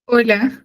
Hola,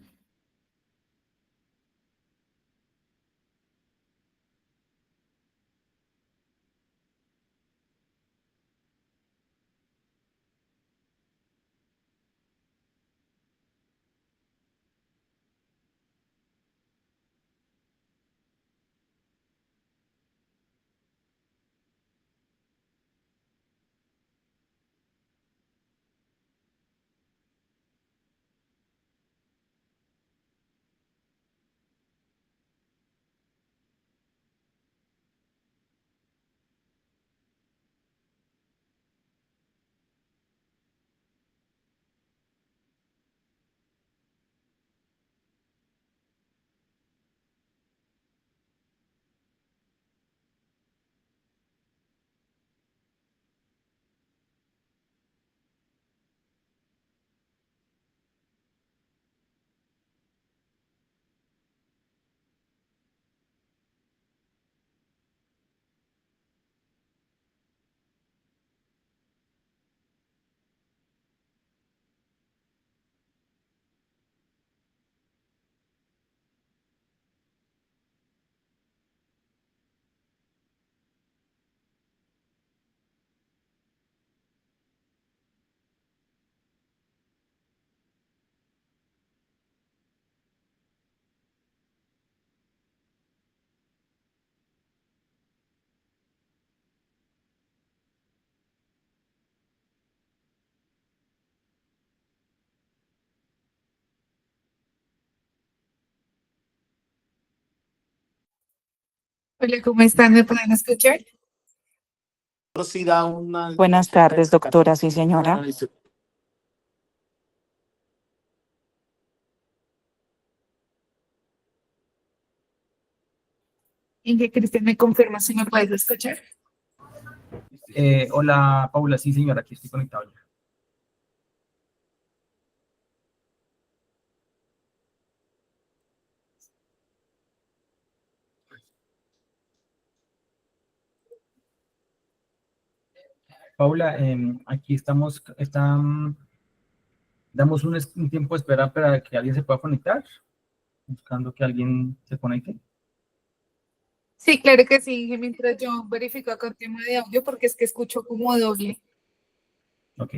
hola, ¿cómo están? ¿Me pueden escuchar? Sí da una. Buenas tardes, doctora. Sí, señora. Inge Cristian, ¿me confirma si me puedes escuchar? Hola, Paula, sí, señora, aquí estoy conectado ya. Paula, aquí damos un tiempo de espera para que alguien se pueda conectar, buscando que alguien se conecte. Sí, claro que sí, Inge, mientras yo verifico acá el tema de audio porque es que escucho como doble. Ok.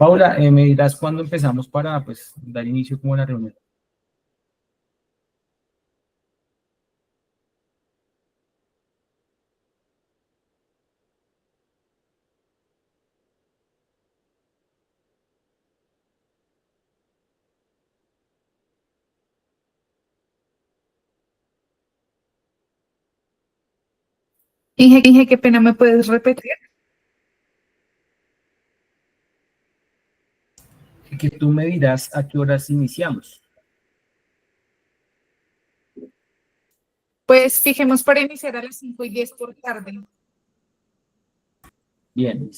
Paula, me dirás cuándo empezamos para pues dar inicio como a la reunión. Inge, qué pena, ¿me puedes repetir? Que tú me dirás a qué horas iniciamos. Pues fijemos para iniciar a las 5:10 por tarde. Bien.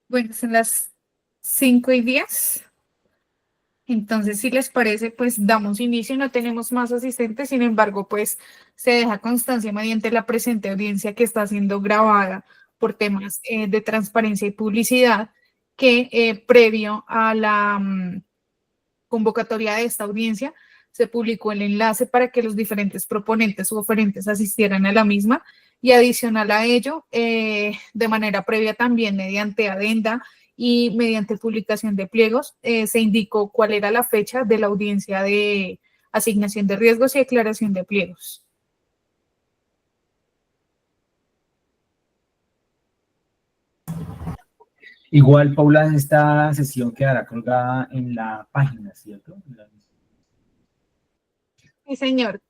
Bueno, son las 5:10. Entonces, si les parece, pues damos inicio. No tenemos más asistentes, sin embargo, pues se deja constancia mediante la presente audiencia que está siendo grabada por temas de transparencia y publicidad, que previo a la convocatoria de esta audiencia se publicó el enlace para que los diferentes proponentes u oferentes asistieran a la misma y adicional a ello, de manera previa también mediante adenda y mediante publicación de pliegos, se indicó cuál era la fecha de la audiencia de asignación de riesgos y declaración de pliegos. Igual, Paula, esta sesión quedará colgada en la página, ¿cierto? Sí, señor.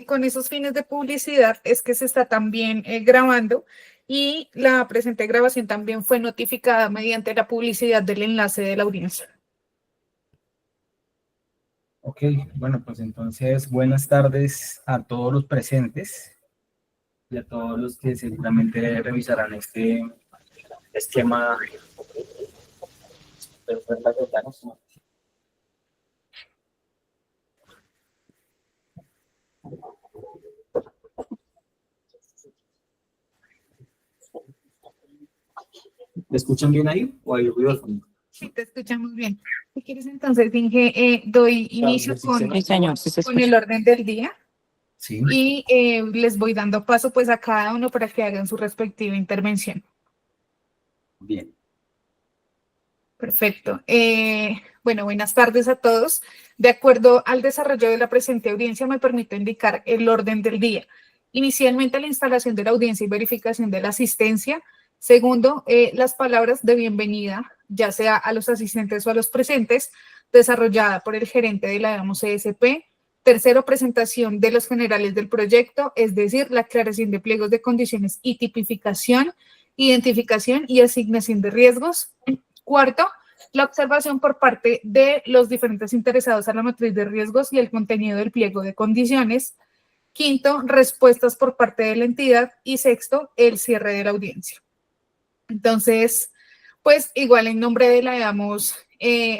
Con esos fines de publicidad es que se está también grabando y la presente grabación también fue notificada mediante la publicidad del enlace de la audiencia. Ok, bueno, pues entonces buenas tardes a todos los presentes y a todos los que seguramente revisarán este esquema. ¿Me escuchan bien ahí o hay ruido al fondo? Sí, te escuchamos bien. Si quieres, entonces, Inge, doy inicio Sí, señor, sí se con el escucha. orden del día Sí, y les voy dando paso pues a cada uno para que hagan su respectiva intervención. bien. Perfecto. Bueno, buenas tardes a todos. De acuerdo al desarrollo de la presente audiencia, me permito indicar el orden del día. Inicialmente, la instalación de la audiencia y verificación de la asistencia. Segundo, las palabras de bienvenida, ya sea a los asistentes o a los presentes, desarrollada por el gerente de la ESP. Tercero, presentación de los generales del proyecto, es decir, la aclaración de pliegos de condiciones y tipificación, identificación y asignación de riesgos. Cuarto, la observación por parte de los diferentes interesados a la matriz de riesgos y el contenido del pliego de condiciones. Quinto, respuestas por parte de la entidad. Y sexto, el cierre de la audiencia. Entonces, pues igual en nombre de la, digamos,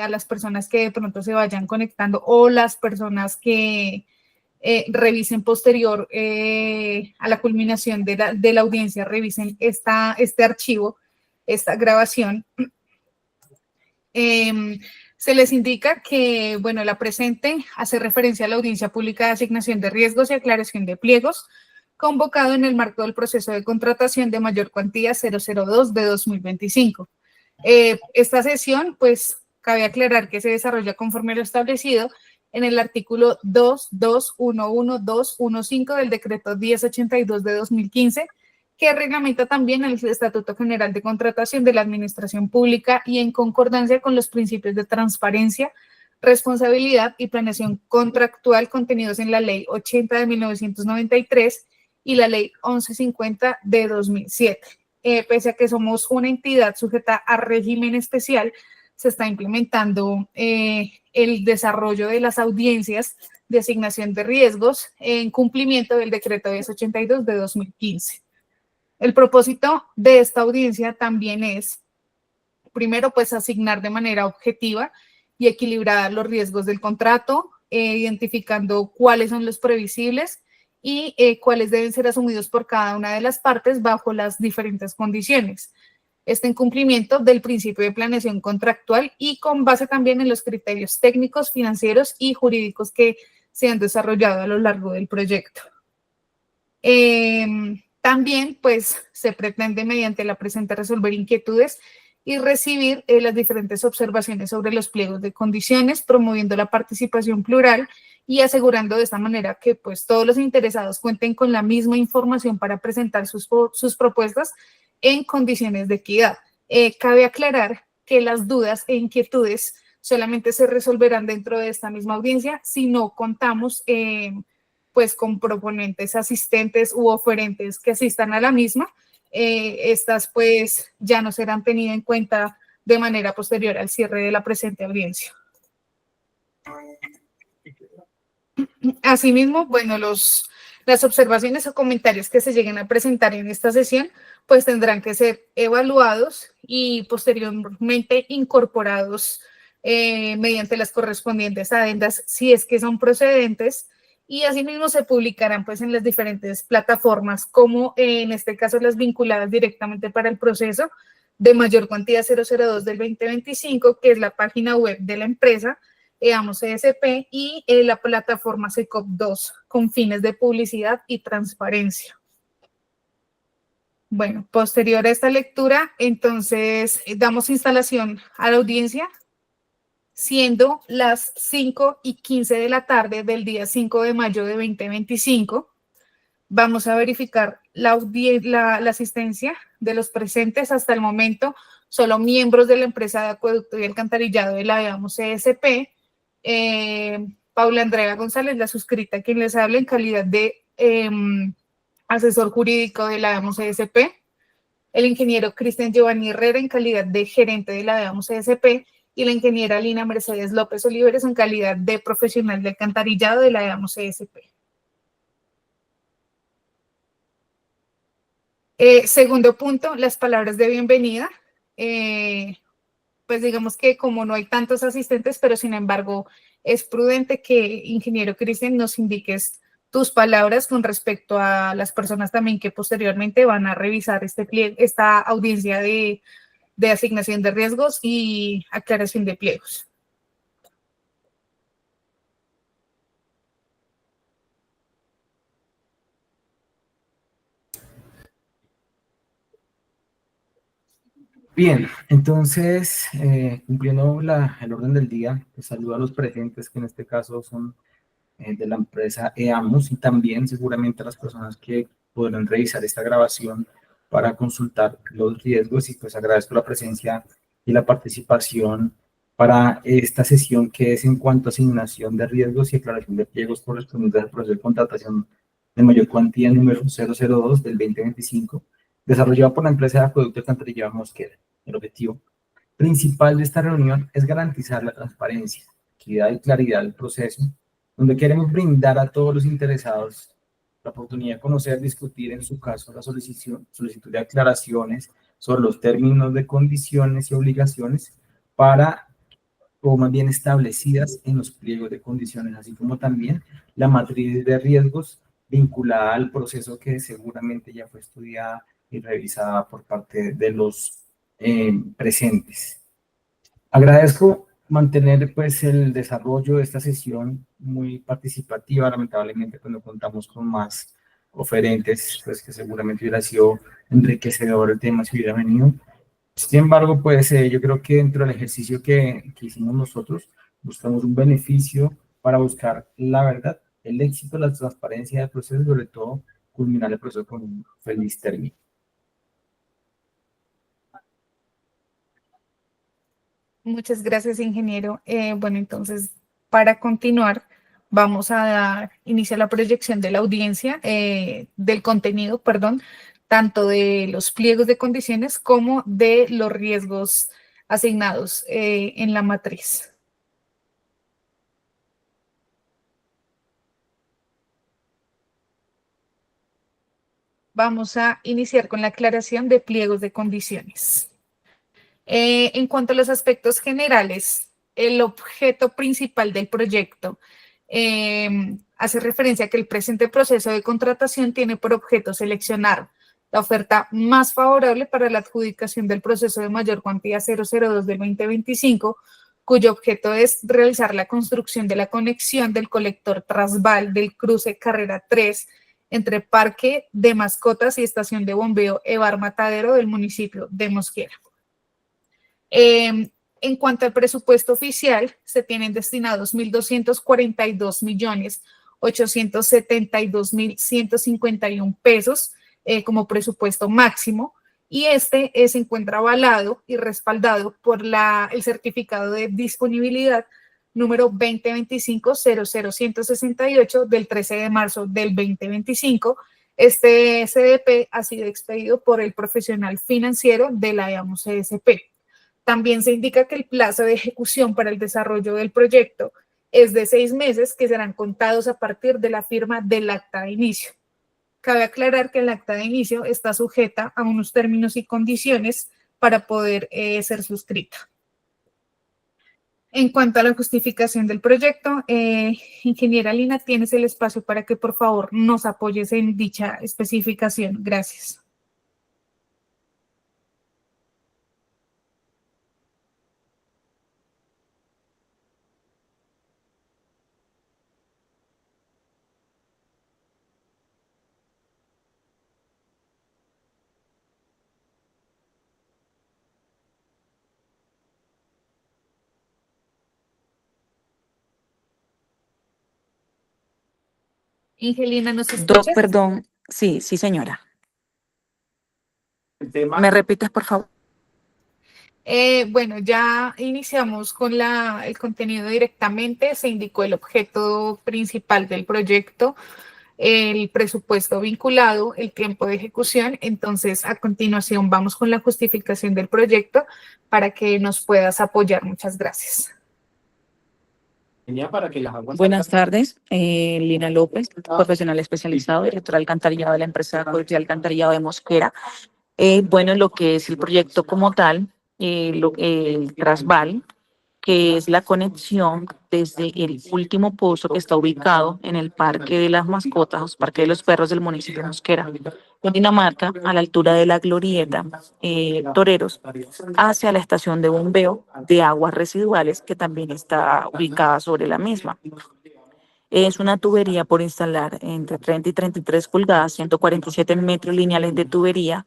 a las personas que de pronto se vayan conectando o las personas que revisen posterior a la culminación de la audiencia, revisen este archivo, esta grabación. Se les indica que, bueno, la presente hace referencia a la audiencia pública de asignación de riesgos y aclaración de pliegos, convocado en el marco del proceso de contratación de mayor cuantía 002 de 2025. Esta sesión, pues, cabe aclarar que se desarrolla conforme lo establecido en el artículo 2211215 del decreto 1082 de 2015, que reglamenta también el Estatuto General de Contratación de la Administración Pública y en concordancia con los principios de transparencia, responsabilidad y planeación contractual contenidos en la Ley 80 de 1993 y la Ley 1150 de 2007. Pese a que somos una entidad sujeta a régimen especial, se está implementando el desarrollo de las audiencias de asignación de riesgos en cumplimiento del decreto 1082 de 2015. El propósito de esta audiencia también es, primero, pues asignar de manera objetiva y equilibrada los riesgos del contrato, identificando cuáles son los previsibles y cuáles deben ser asumidos por cada una de las partes bajo las diferentes condiciones. En cumplimiento del principio de planeación contractual y con base también en los criterios técnicos, financieros y jurídicos que se han desarrollado a lo largo del proyecto. También, pues, se pretende mediante la presente resolver inquietudes y recibir las diferentes observaciones sobre los pliegos de condiciones, promoviendo la participación plural y asegurando de esta manera que, pues, todos los interesados cuenten con la misma información para presentar sus propuestas en condiciones de equidad. Cabe aclarar que las dudas e inquietudes solamente se resolverán dentro de esta misma audiencia si no contamos pues con proponentes, asistentes u oferentes que asistan a la misma. Estas pues ya no serán tenidas en cuenta de manera posterior al cierre de la presente audiencia. Asimismo, bueno, las observaciones o comentarios que se lleguen a presentar en esta sesión pues tendrán que ser evaluados y posteriormente incorporados mediante las correspondientes adendas si es que son procedentes, y asimismo se publicarán pues en las diferentes plataformas, como en este caso las vinculadas directamente para el proceso de mayor cuantía 002 del 2025, que es la página web de la empresa, ESP, y la plataforma SECOP2 con fines de publicidad y transparencia. Bueno, posterior a esta lectura, entonces damos instalación a la audiencia, siendo las 5:15 de la tarde del día 5 de mayo de 2025. Vamos a verificar la asistencia de los presentes. Hasta el momento, solo miembros de la empresa de acueducto y alcantarillado de la ESP, Paula Andrea González, la suscrita, quien les habla en calidad de asesor jurídico de la ESP, el ingeniero Cristian Giovanni Herrera en calidad de gerente de la ESP, y la ingeniera Lina Mercedes López Oliveres en calidad de profesional de alcantarillado de la ESP. Segundo punto, las palabras de bienvenida. Pues digamos que como no hay tantos asistentes, pero sin embargo es prudente que ingeniero Cristian nos indiques tus palabras con respecto a las personas también que posteriormente van a revisar esta audiencia de asignación de riesgos y aclaración de pliegos. Bien, entonces, cumpliendo el orden del día, pues saludo a los presentes, que en este caso son de la empresa EAMUS, y también seguramente a las personas que podrán revisar esta grabación para consultar los riesgos, y pues agradezco la presencia y la participación para esta sesión, que es en cuanto a asignación de riesgos y aclaración de pliegos correspondientes al proceso de contratación de mayor cuantía número 002 del 2025, desarrollado por la empresa de acueducto alcantarillado Mosquera. El objetivo principal de esta reunión es garantizar la transparencia, equidad y claridad del proceso, donde queremos brindar a todos los interesados la oportunidad de conocer, discutir en su caso la solicitud de aclaraciones sobre los términos de condiciones y obligaciones o más bien establecidas en los pliegos de condiciones, así como también la matriz de riesgos vinculada al proceso, que seguramente ya fue estudiada y revisada por parte de los presentes. Agradezco mantener pues el desarrollo de esta sesión muy participativa. Lamentablemente pues no contamos con más oferentes, pues que seguramente hubiera sido enriquecedor el tema si hubiera venido. Sin embargo, pues yo creo que dentro del ejercicio que hicimos nosotros, buscamos un beneficio para buscar la verdad, el éxito, la transparencia del proceso y sobre todo culminar el proceso con un feliz término. Muchas gracias, ingeniero. Bueno, entonces, para continuar, vamos a dar inicio a la proyección de la audiencia, del contenido, perdón, tanto de los pliegos de condiciones como de los riesgos asignados en la matriz. Vamos a iniciar con la aclaración de pliegos de condiciones. En cuanto a los aspectos generales, el objeto principal del proyecto hace referencia a que el presente proceso de contratación tiene por objeto seleccionar la oferta más favorable para la adjudicación del proceso de mayor cuantía 002 del 2025, cuyo objeto es realizar la construcción de la conexión del colector trasval del cruce Carrera 3 entre Parque de Mascotas y Estación de Bombeo Evar Matadero del municipio de Mosquera. En cuanto al presupuesto oficial, se tienen destinados 1.242.872.151 pesos como presupuesto máximo, y este se encuentra avalado y respaldado por el certificado de disponibilidad número 2025-00168 del 13 de marzo del 2025. Este CDP ha sido expedido por el profesional financiero de la EAMUS CSP. También se indica que el plazo de ejecución para el desarrollo del proyecto es de 6 meses, que serán contados a partir de la firma del acta de inicio. Cabe aclarar que el acta de inicio está sujeta a unos términos y condiciones para poder ser suscrita. En cuanto a la justificación del proyecto, ingeniera Lina, tienes el espacio para que por favor nos apoyes en dicha especificación. Gracias. Ingelina, ¿nos escuchas? Perdón, sí, señora. El tema. ¿Me repites, por favor? Bueno, ya iniciamos con el contenido directamente. Se indicó el objeto principal del proyecto, el presupuesto vinculado, el tiempo de ejecución. Entonces, a continuación, vamos con la justificación del proyecto para que nos puedas apoyar. Muchas gracias. Para que las aguas. Buenas tardes, Lina López, profesional especializado, directora de alcantarillado de la empresa de alcantarillado de Mosquera. Bueno, lo que es el proyecto como tal, el Trasval, que es la conexión desde el último pozo que está ubicado en el Parque de las Mascotas, Parque de los Perros del municipio de Mosquera, Cundinamarca, a la altura de la Glorieta Toreros, hacia la estación de bombeo de aguas residuales, que también está ubicada sobre la misma. Es una tubería por instalar entre 30 y 33 pulgadas, 147 metros lineales de tubería,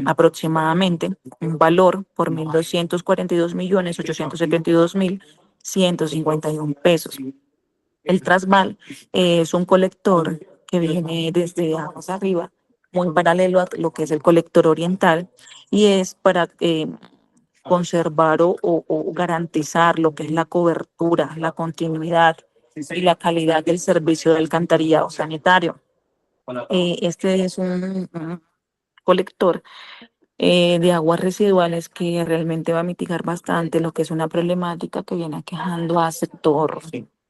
aproximadamente, un valor por 1.242.872.151 pesos. El trasval es un colector que viene desde aguas arriba, muy paralelo a lo que es el colector oriental, y es para conservar o garantizar lo que es la cobertura, la continuidad y la calidad del servicio de alcantarillado sanitario. Este es un colector de aguas residuales que realmente va a mitigar bastante lo que es una problemática que viene aquejando al sector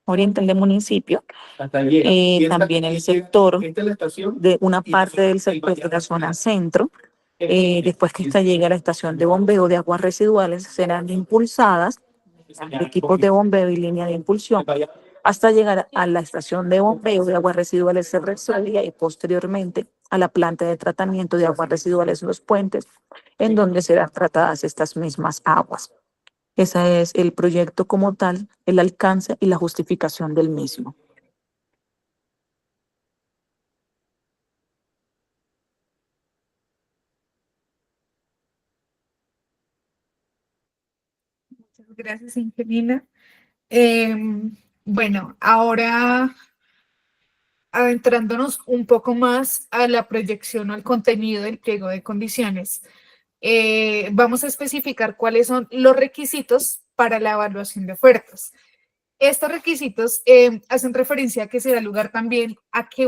oriental del municipio, también el sector de una parte del sector de la zona centro. Después que esta llegue a la estación de bombeo de aguas residuales, serán impulsadas equipos de bombeo y línea de impulsión hasta llegar a la estación de bombeo de aguas residuales Cerrezuela y posteriormente a la planta de tratamiento de aguas residuales Los Puentes, en donde serán tratadas estas mismas aguas. Ese es el proyecto como tal, el alcance y la justificación del mismo. Muchas gracias, Angelina. Bueno, ahora adentrándonos un poco más a la proyección o al contenido del pliego de condiciones, vamos a especificar cuáles son los requisitos para la evaluación de ofertas. Estos requisitos hacen referencia a que se da lugar también a que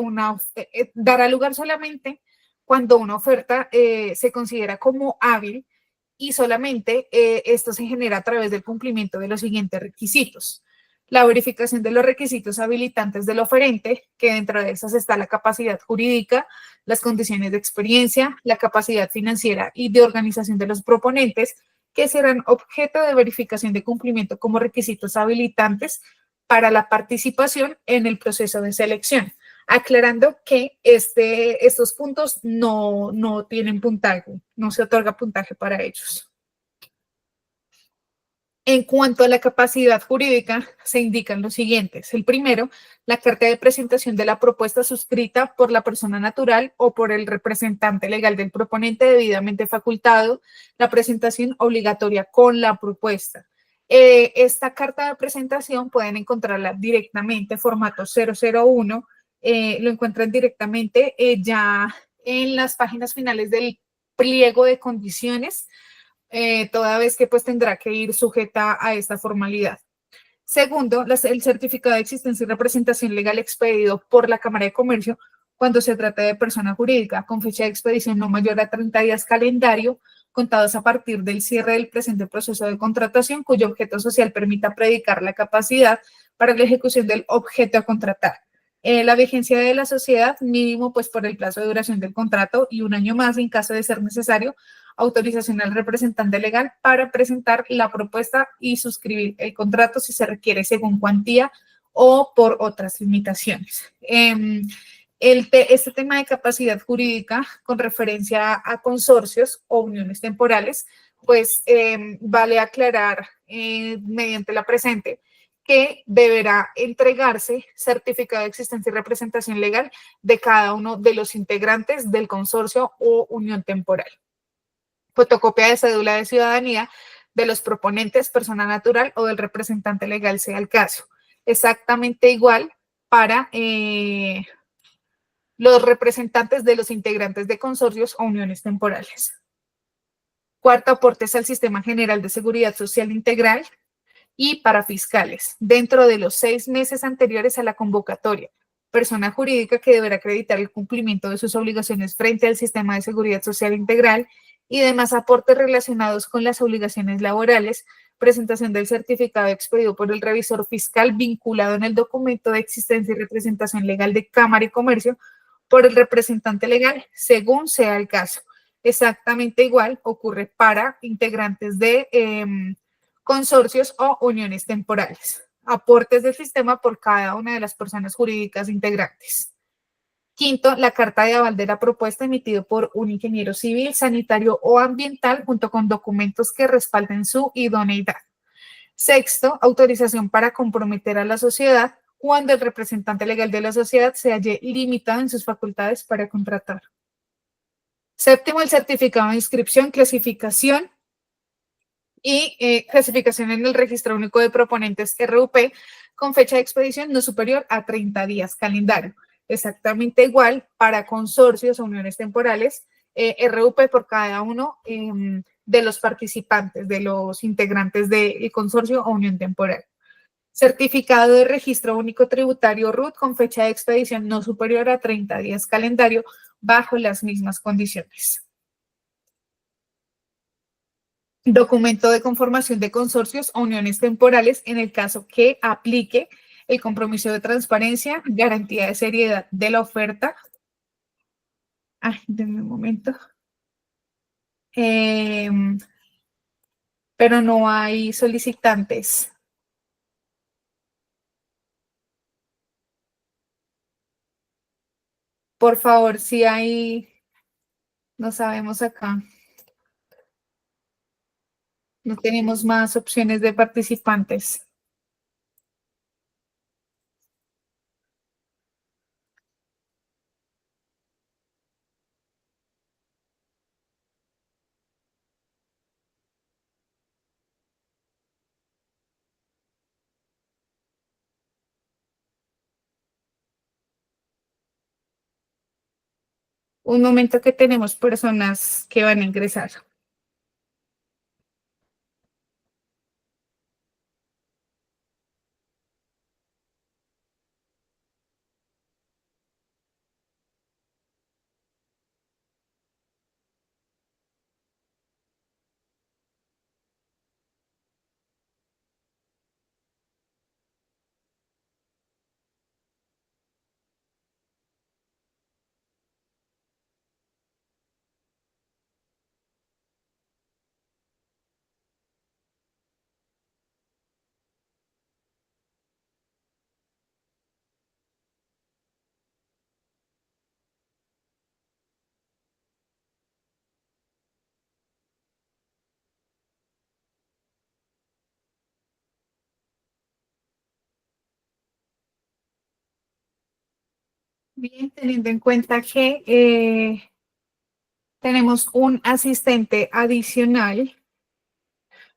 dará lugar solamente cuando una oferta se considera como hábil y solamente esto se genera a través del cumplimiento de los siguientes requisitos. La verificación de los requisitos habilitantes del oferente, que dentro de esas está la capacidad jurídica, las condiciones de experiencia, la capacidad financiera y de organización de los proponentes, que serán objeto de verificación de cumplimiento como requisitos habilitantes para la participación en el proceso de selección, aclarando que estos puntos no tienen puntaje, no se otorga puntaje para ellos. En cuanto a la capacidad jurídica, se indican los siguientes. El primero, la carta de presentación de la propuesta suscrita por la persona natural o por el representante legal del proponente debidamente facultado, la presentación obligatoria con la propuesta. Esta carta de presentación pueden encontrarla directamente, formato 001, lo encuentran directamente ya en las páginas finales del pliego de condiciones, toda vez que pues tendrá que ir sujeta a esta formalidad. Segundo, el certificado de existencia y representación legal expedido por la Cámara de Comercio cuando se trata de persona jurídica con fecha de expedición no mayor a 30 días calendario contados a partir del cierre del presente proceso de contratación cuyo objeto social permita predicar la capacidad para la ejecución del objeto a contratar. La vigencia de la sociedad mínimo pues por el plazo de duración del contrato y un año más en caso de ser necesario autorización al representante legal para presentar la propuesta y suscribir el contrato si se requiere según cuantía o por otras limitaciones. Este tema de capacidad jurídica con referencia a consorcios o uniones temporales, pues vale aclarar mediante la presente que deberá entregarse certificado de existencia y representación legal de cada uno de los integrantes del consorcio o unión temporal. Fotocopia de cédula de ciudadanía de los proponentes, persona natural o del representante legal, sea el caso. Exactamente igual para los representantes de los integrantes de consorcios o uniones temporales. Cuarto, aportes al Sistema General de Seguridad Social Integral y para fiscales, dentro de los 6 meses anteriores a la convocatoria. Persona jurídica que deberá acreditar el cumplimiento de sus obligaciones frente al Sistema de Seguridad Social Integral y demás aportes relacionados con las obligaciones laborales, presentación del certificado expedido por el revisor fiscal vinculado en el documento de existencia y representación legal de Cámara y Comercio por el representante legal, según sea el caso. Exactamente igual ocurre para integrantes de consorcios o uniones temporales. Aportes del sistema por cada una de las personas jurídicas integrantes. Quinto, la carta de aval de la propuesta emitido por un ingeniero civil, sanitario o ambiental junto con documentos que respalden su idoneidad. Sexto, autorización para comprometer a la sociedad cuando el representante legal de la sociedad se halle limitado en sus facultades para contratar. Séptimo, el certificado de inscripción, clasificación y clasificación en el Registro Único de Proponentes RUP con fecha de expedición no superior a 30 días calendario. Exactamente igual para consorcios o uniones temporales, RUP por cada uno de los participantes, de los integrantes del consorcio o unión temporal. Certificado de Registro Único Tributario RUT con fecha de expedición no superior a 30 días calendario bajo las mismas condiciones. Documento de conformación de consorcios o uniones temporales en el caso que aplique el compromiso de transparencia, garantía de seriedad de la oferta. Denme un momento. Pero no hay solicitantes. Por favor, si hay, no sabemos acá. No tenemos más opciones de participantes. Un momento que tenemos personas que van a ingresar. Bien, teniendo en cuenta que tenemos un asistente adicional.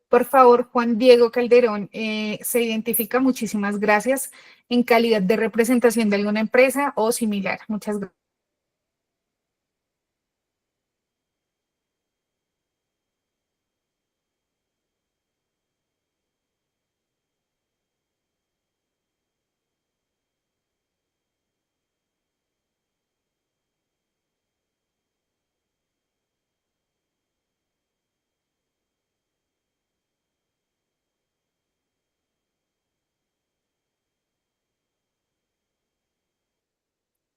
Por favor, Juan Diego Calderón, se identifica, muchísimas gracias, en calidad de representación de alguna empresa o similar. Muchas gracias.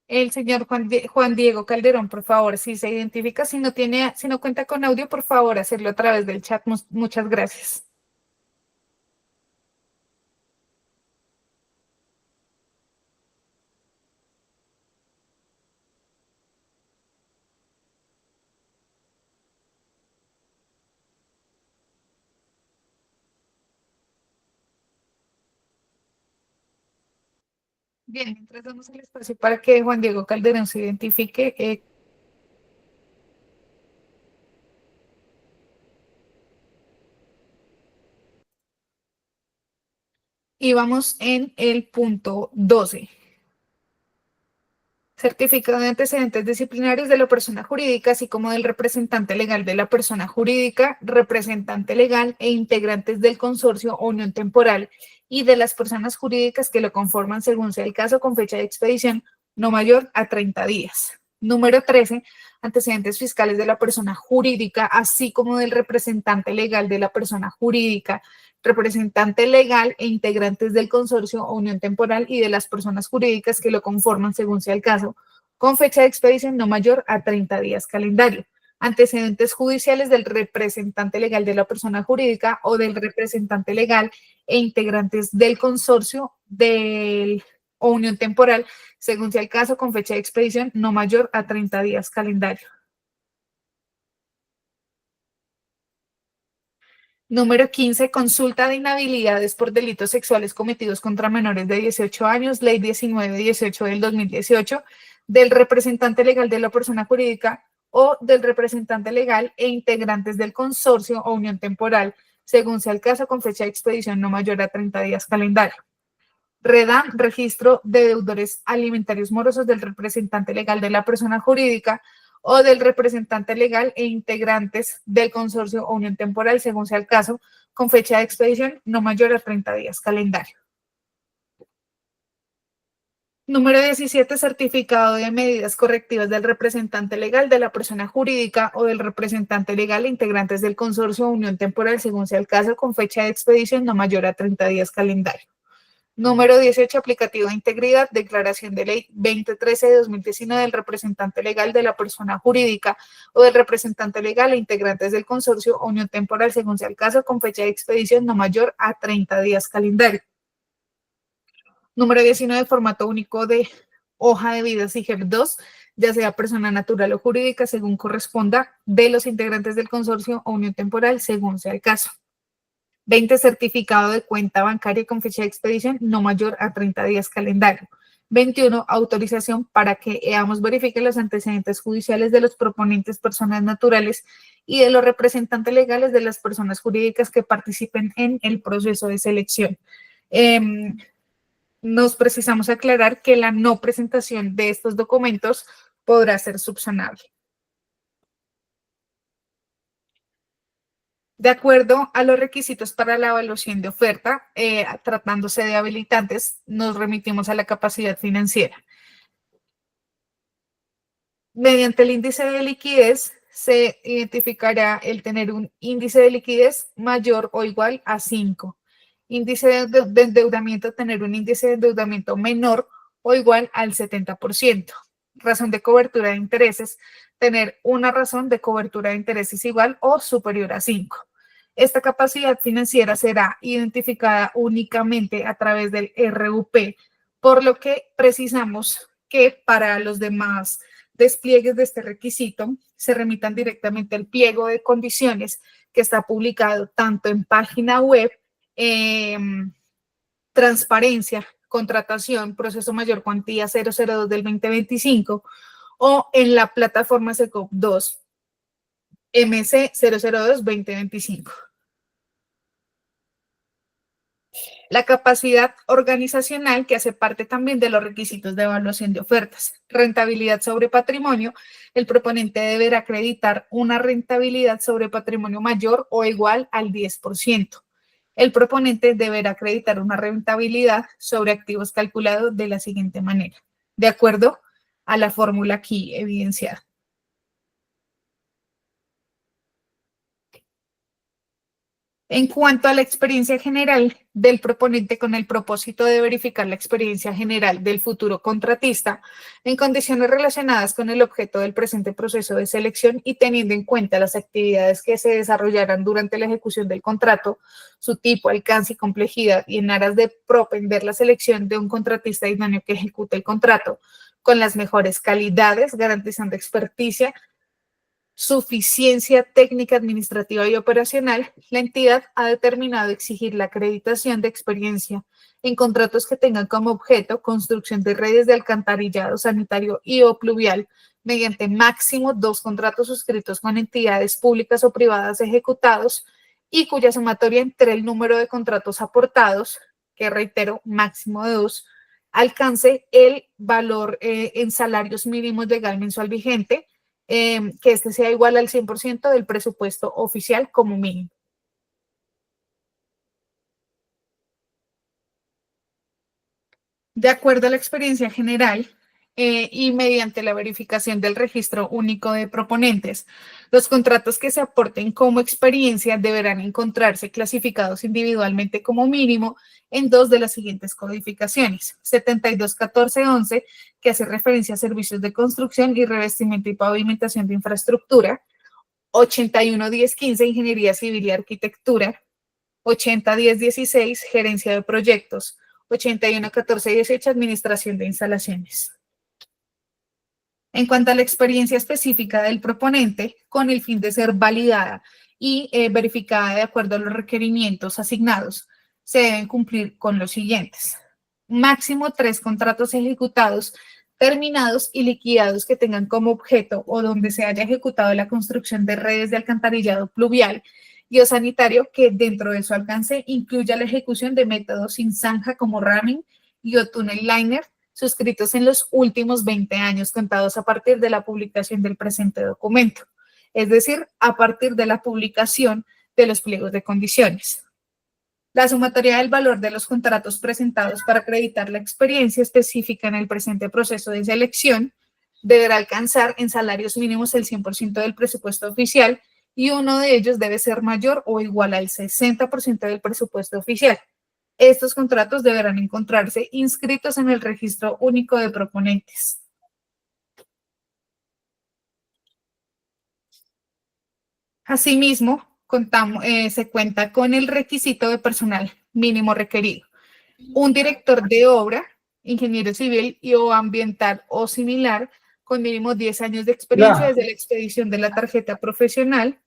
El señor Juan Diego Calderón, por favor, si se identifica, si no cuenta con audio, por favor, hacerlo a través del chat. Muchas gracias. Bien, mientras damos el espacio para que Juan Diego Calderón se identifique. Y vamos en el punto 12. Certificado de antecedentes disciplinarios de la persona jurídica, así como del representante legal de la persona jurídica, representante legal e integrantes del consorcio o unión temporal y de las personas jurídicas que lo conforman según sea el caso con fecha de expedición no mayor a 30 días. Número 13, antecedentes fiscales de la persona jurídica, así como del representante legal de la persona jurídica, representante legal e integrantes del consorcio o unión temporal y de las personas jurídicas que lo conforman según sea el caso, con fecha de expedición no mayor a 30 días calendario. antecedentes judiciales del representante legal de la persona jurídica o del representante legal e integrantes del consorcio o unión temporal, según sea el caso, con fecha de expedición no mayor a 30 días calendario. Número 15, consulta de inhabilidades por delitos sexuales cometidos contra menores de 18 años, Ley 1918 del 2018, del representante legal de la persona jurídica o del representante legal e integrantes del consorcio o unión temporal, según sea el caso, con fecha de expedición no mayor a 30 días calendario. REDAM, registro de deudores alimentarios morosos del representante legal de la persona jurídica o del representante legal e integrantes del consorcio o unión temporal, según sea el caso, con fecha de expedición no mayor a 30 días calendario. Número 17, certificado de medidas correctivas del representante legal de la persona jurídica o del representante legal e integrantes del consorcio o unión temporal, según sea el caso, con fecha de expedición no mayor a 30 días calendario. Número 18, aplicativo de integridad, declaración de ley 2013 de 2019 del representante legal de la persona jurídica o del representante legal e integrantes del consorcio o unión temporal, según sea el caso, con fecha de expedición no mayor a 30 días calendario. Número 19, formato único de hoja de vida SIGEP 2, ya sea persona natural o jurídica, según corresponda, de los integrantes del consorcio o unión temporal, según sea el caso. 20, certificado de cuenta bancaria con fecha de expedición no mayor a 30 días calendario. 21, autorización para que EAMOS verifique los antecedentes judiciales de los proponentes personas naturales y de los representantes legales de las personas jurídicas que participen en el proceso de selección. Nos precisamos aclarar que la no presentación de estos documentos podrá ser subsanable. De acuerdo a los requisitos para la evaluación de oferta, tratándose de habilitantes, nos remitimos a la capacidad financiera. Mediante el índice de liquidez, se identificará el tener un índice de liquidez mayor o igual a 5. Índice de endeudamiento, tener un índice de endeudamiento menor o igual al 70%. Razón de cobertura de intereses, tener una razón de cobertura de intereses igual o superior a 5. Esta capacidad financiera será identificada únicamente a través del RUP, por lo que precisamos que para los demás despliegues de este requisito se remitan directamente al pliego de condiciones que está publicado tanto en página web, transparencia, contratación, proceso mayor cuantía 002 del 2025 o en la plataforma SECOP 2 MC 002-2025. La capacidad organizacional, que hace parte también de los requisitos de evaluación de ofertas. Rentabilidad sobre patrimonio. El proponente deberá acreditar una rentabilidad sobre patrimonio mayor o igual al 10%. El proponente deberá acreditar una rentabilidad sobre activos calculados de la siguiente manera, de acuerdo a la fórmula aquí evidenciada. En cuanto a la experiencia general del proponente con el propósito de verificar la experiencia general del futuro contratista en condiciones relacionadas con el objeto del presente proceso de selección y teniendo en cuenta las actividades que se desarrollarán durante la ejecución del contrato, su tipo, alcance y complejidad y en aras de propender la selección de un contratista idóneo que ejecute el contrato con las mejores calidades, garantizando experticia, suficiencia técnica, administrativa y operacional, la entidad ha determinado exigir la acreditación de experiencia en contratos que tengan como objeto construcción de redes de alcantarillado sanitario y o pluvial mediante máximo 2 contratos suscritos con entidades públicas o privadas ejecutados y cuya sumatoria entre el número de contratos aportados, que reitero, máximo de 2, alcance el valor en salarios mínimos legal mensual vigente, que este sea igual al 100% del presupuesto oficial como mínimo. De acuerdo a la experiencia general y mediante la verificación del registro único de proponentes, los contratos que se aporten como experiencia deberán encontrarse clasificados individualmente como mínimo en 2 de las siguientes codificaciones. 72.14.11, que hace referencia a servicios de construcción y revestimiento y pavimentación de infraestructura, 81-10-15, Ingeniería Civil y Arquitectura, 80-10-16, Gerencia de Proyectos, 81-14-18, Administración de Instalaciones. En cuanto a la experiencia específica del proponente, con el fin de ser validada y verificada de acuerdo a los requerimientos asignados, se deben cumplir con los siguientes. Máximo 3 contratos ejecutados, terminados y liquidados que tengan como objeto o donde se haya ejecutado la construcción de redes de alcantarillado pluvial y o sanitario que dentro de su alcance incluya la ejecución de métodos sin zanja como ramming y o tunnel liner, suscritos en los últimos 20 años contados a partir de la publicación del presente documento, es decir, a partir de la publicación de los pliegos de condiciones. La sumatoria del valor de los contratos presentados para acreditar la experiencia específica en el presente proceso de selección deberá alcanzar en salarios mínimos el 100% del presupuesto oficial y uno de ellos debe ser mayor o igual al 60% del presupuesto oficial. Estos contratos deberán encontrarse inscritos en el Registro Único de Proponentes. Asimismo, se cuenta con el requisito de personal mínimo requerido. Un director de obra, ingeniero civil y o ambiental o similar, con mínimo 10 años de experiencia desde la expedición de la tarjeta profesional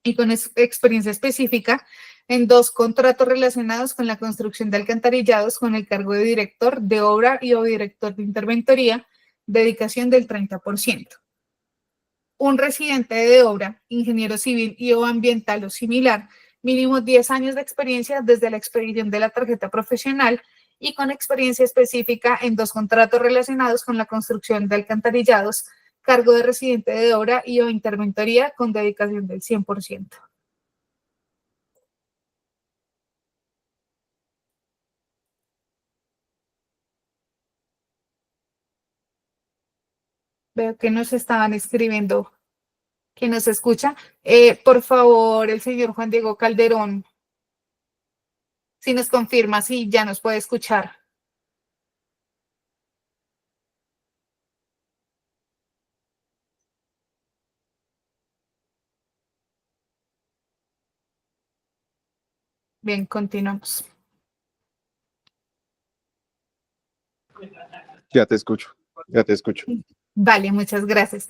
y con experiencia específica en 2 contratos relacionados con la construcción de alcantarillados con el cargo de director de obra y o director de interventoría, dedicación del 30%. Un residente de obra, ingeniero civil y o ambiental o similar, mínimo 10 años de experiencia desde la expedición de la tarjeta profesional y con experiencia específica en 2 contratos relacionados con la construcción de alcantarillados, cargo de residente de obra y o interventoría con dedicación del 100%. Veo que nos estaban escribiendo que nos escucha. Por favor, el señor Juan Diego Calderón, si nos confirma si ya nos puede escuchar. Bien, continuamos. Ya te escucho, ya te escucho. Vale, muchas gracias.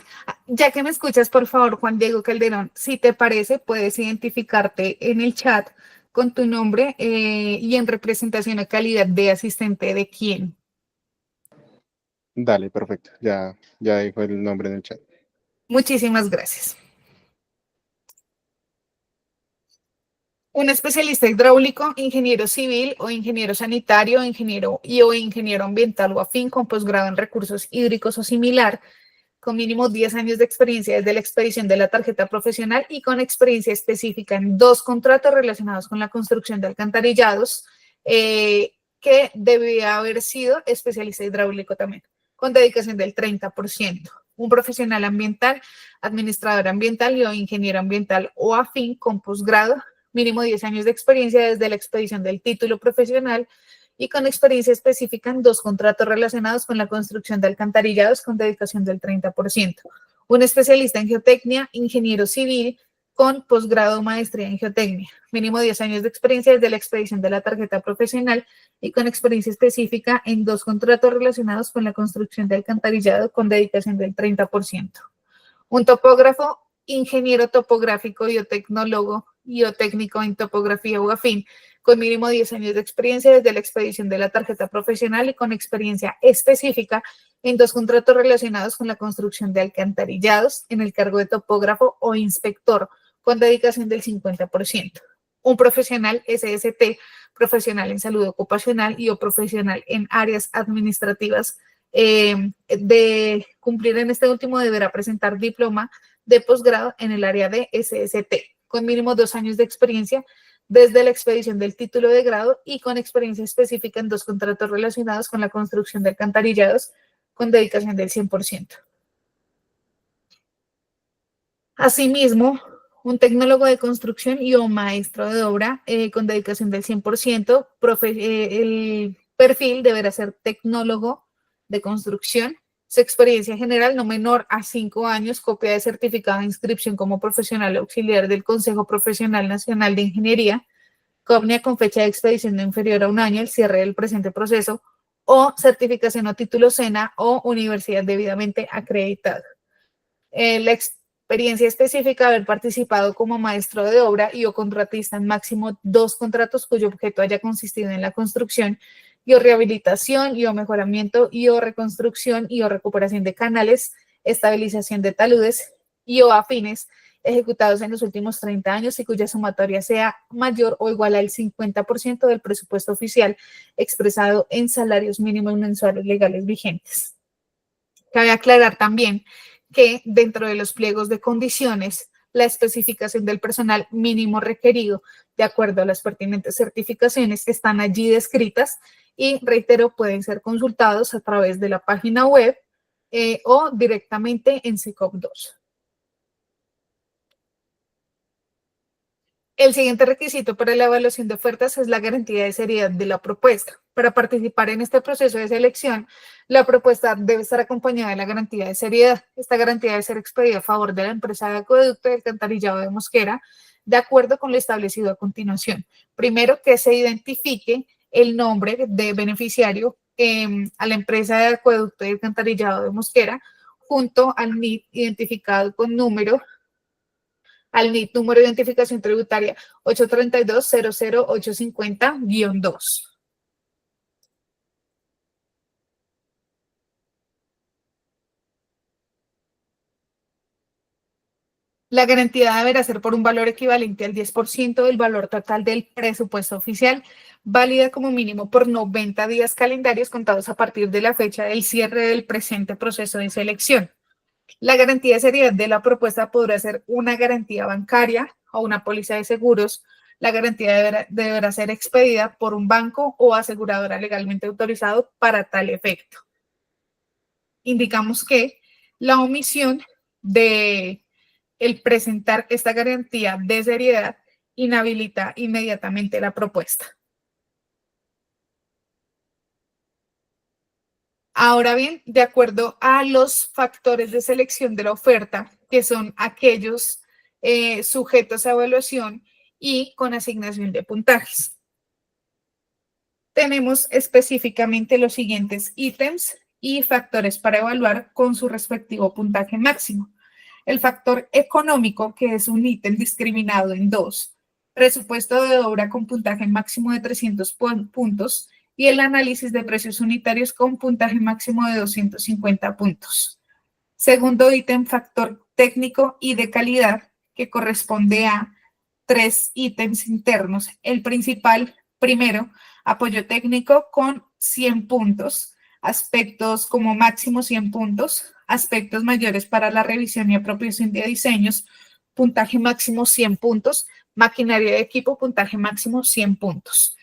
Ya que me escuchas, por favor, Juan Diego Calderón, si te parece, puedes identificarte en el chat con tu nombre y en representación a calidad de asistente de quién. Dale, perfecto. Ya dijo el nombre en el chat. Muchísimas gracias. Un especialista hidráulico, ingeniero civil o ingeniero sanitario, ingeniero o ingeniero ambiental o afín con posgrado en recursos hídricos o similar, con mínimo 10 años de experiencia desde la expedición de la tarjeta profesional y con experiencia específica en 2 contratos relacionados con la construcción de alcantarillados, que debía haber sido especialista hidráulico también, con dedicación del 30%. Un profesional ambiental, administrador ambiental o ingeniero ambiental o afín con posgrado, mínimo 10 años de experiencia desde la expedición del título profesional y con experiencia específica en 2 contratos relacionados con la construcción de alcantarillados con dedicación del 30%. Un especialista en geotecnia, ingeniero civil con posgrado o maestría en geotecnia, mínimo 10 años de experiencia desde la expedición de la tarjeta profesional y con experiencia específica en 2 contratos relacionados con la construcción de alcantarillado con dedicación del 30%. Un topógrafo, ingeniero topográfico y tecnólogo y técnico en topografía o afín, con mínimo 10 años de experiencia desde la expedición de la tarjeta profesional y con experiencia específica en 2 contratos relacionados con la construcción de alcantarillados en el cargo de topógrafo o inspector, con dedicación del 50%. Un profesional SST, profesional en salud ocupacional y o profesional en áreas administrativas. De cumplir en este último deberá presentar diploma de posgrado en el área de SST, con mínimo 2 años de experiencia desde la expedición del título de grado y con experiencia específica en 2 contratos relacionados con la construcción de alcantarillados con dedicación del 100%. Asimismo, un tecnólogo de construcción y o maestro de obra con dedicación del 100%, el perfil deberá ser tecnólogo de construcción, Su experiencia general no menor a 5 años, copia de certificado de inscripción como profesional auxiliar del Consejo Profesional Nacional de Ingeniería, copia con fecha de expedición no inferior a 1 año, el cierre del presente proceso, o certificación o título SENA o universidad debidamente acreditada. La experiencia específica, haber participado como maestro de obra y o contratista en máximo 2 contratos cuyo objeto haya consistido en la construcción y o rehabilitación y o mejoramiento y o reconstrucción y o recuperación de canales, estabilización de taludes y o afines ejecutados en los últimos 30 años y cuya sumatoria sea mayor o igual al 50% del presupuesto oficial expresado en salarios mínimos mensuales legales vigentes. Cabe aclarar también que dentro de los pliegos de condiciones, la especificación del personal mínimo requerido de acuerdo a las pertinentes certificaciones están allí descritas y, reitero, pueden ser consultados a través de la página web o directamente en SECOP 2. El siguiente requisito para la evaluación de ofertas es la garantía de seriedad de la propuesta. Para participar en este proceso de selección, la propuesta debe estar acompañada de la garantía de seriedad. Esta garantía debe ser expedida a favor de la empresa de acueducto y alcantarillado de Mosquera, de acuerdo con lo establecido a continuación. Primero, que se identifique el nombre de beneficiario a la empresa de acueducto y alcantarillado de Mosquera, junto al NIT identificado con número al NIT número de identificación tributaria 832-00850-2. La garantía deberá ser por un valor equivalente al 10% del valor total del presupuesto oficial, válida como mínimo por 90 días calendarios contados a partir de la fecha del cierre del presente proceso de selección. La garantía de seriedad de la propuesta podrá ser una garantía bancaria o una póliza de seguros. La garantía deberá ser expedida por un banco o aseguradora legalmente autorizado para tal efecto. Indicamos que la omisión de el presentar esta garantía de seriedad inhabilita inmediatamente la propuesta. Ahora bien, de acuerdo a los factores de selección de la oferta, que son aquellos sujetos a evaluación y con asignación de puntajes. Tenemos específicamente los siguientes ítems y factores para evaluar con su respectivo puntaje máximo. El factor económico, que es un ítem discriminado en 2, presupuesto de obra con puntaje máximo de 300 puntos y el análisis de precios unitarios con puntaje máximo de 250 puntos. Segundo ítem, factor técnico y de calidad, que corresponde a 3 ítems internos. El principal, primero, apoyo técnico con 100 puntos, aspectos como máximo 100 puntos, aspectos mayores para la revisión y apropiación de diseños, puntaje máximo 100 puntos, maquinaria de equipo, puntaje máximo 100 puntos.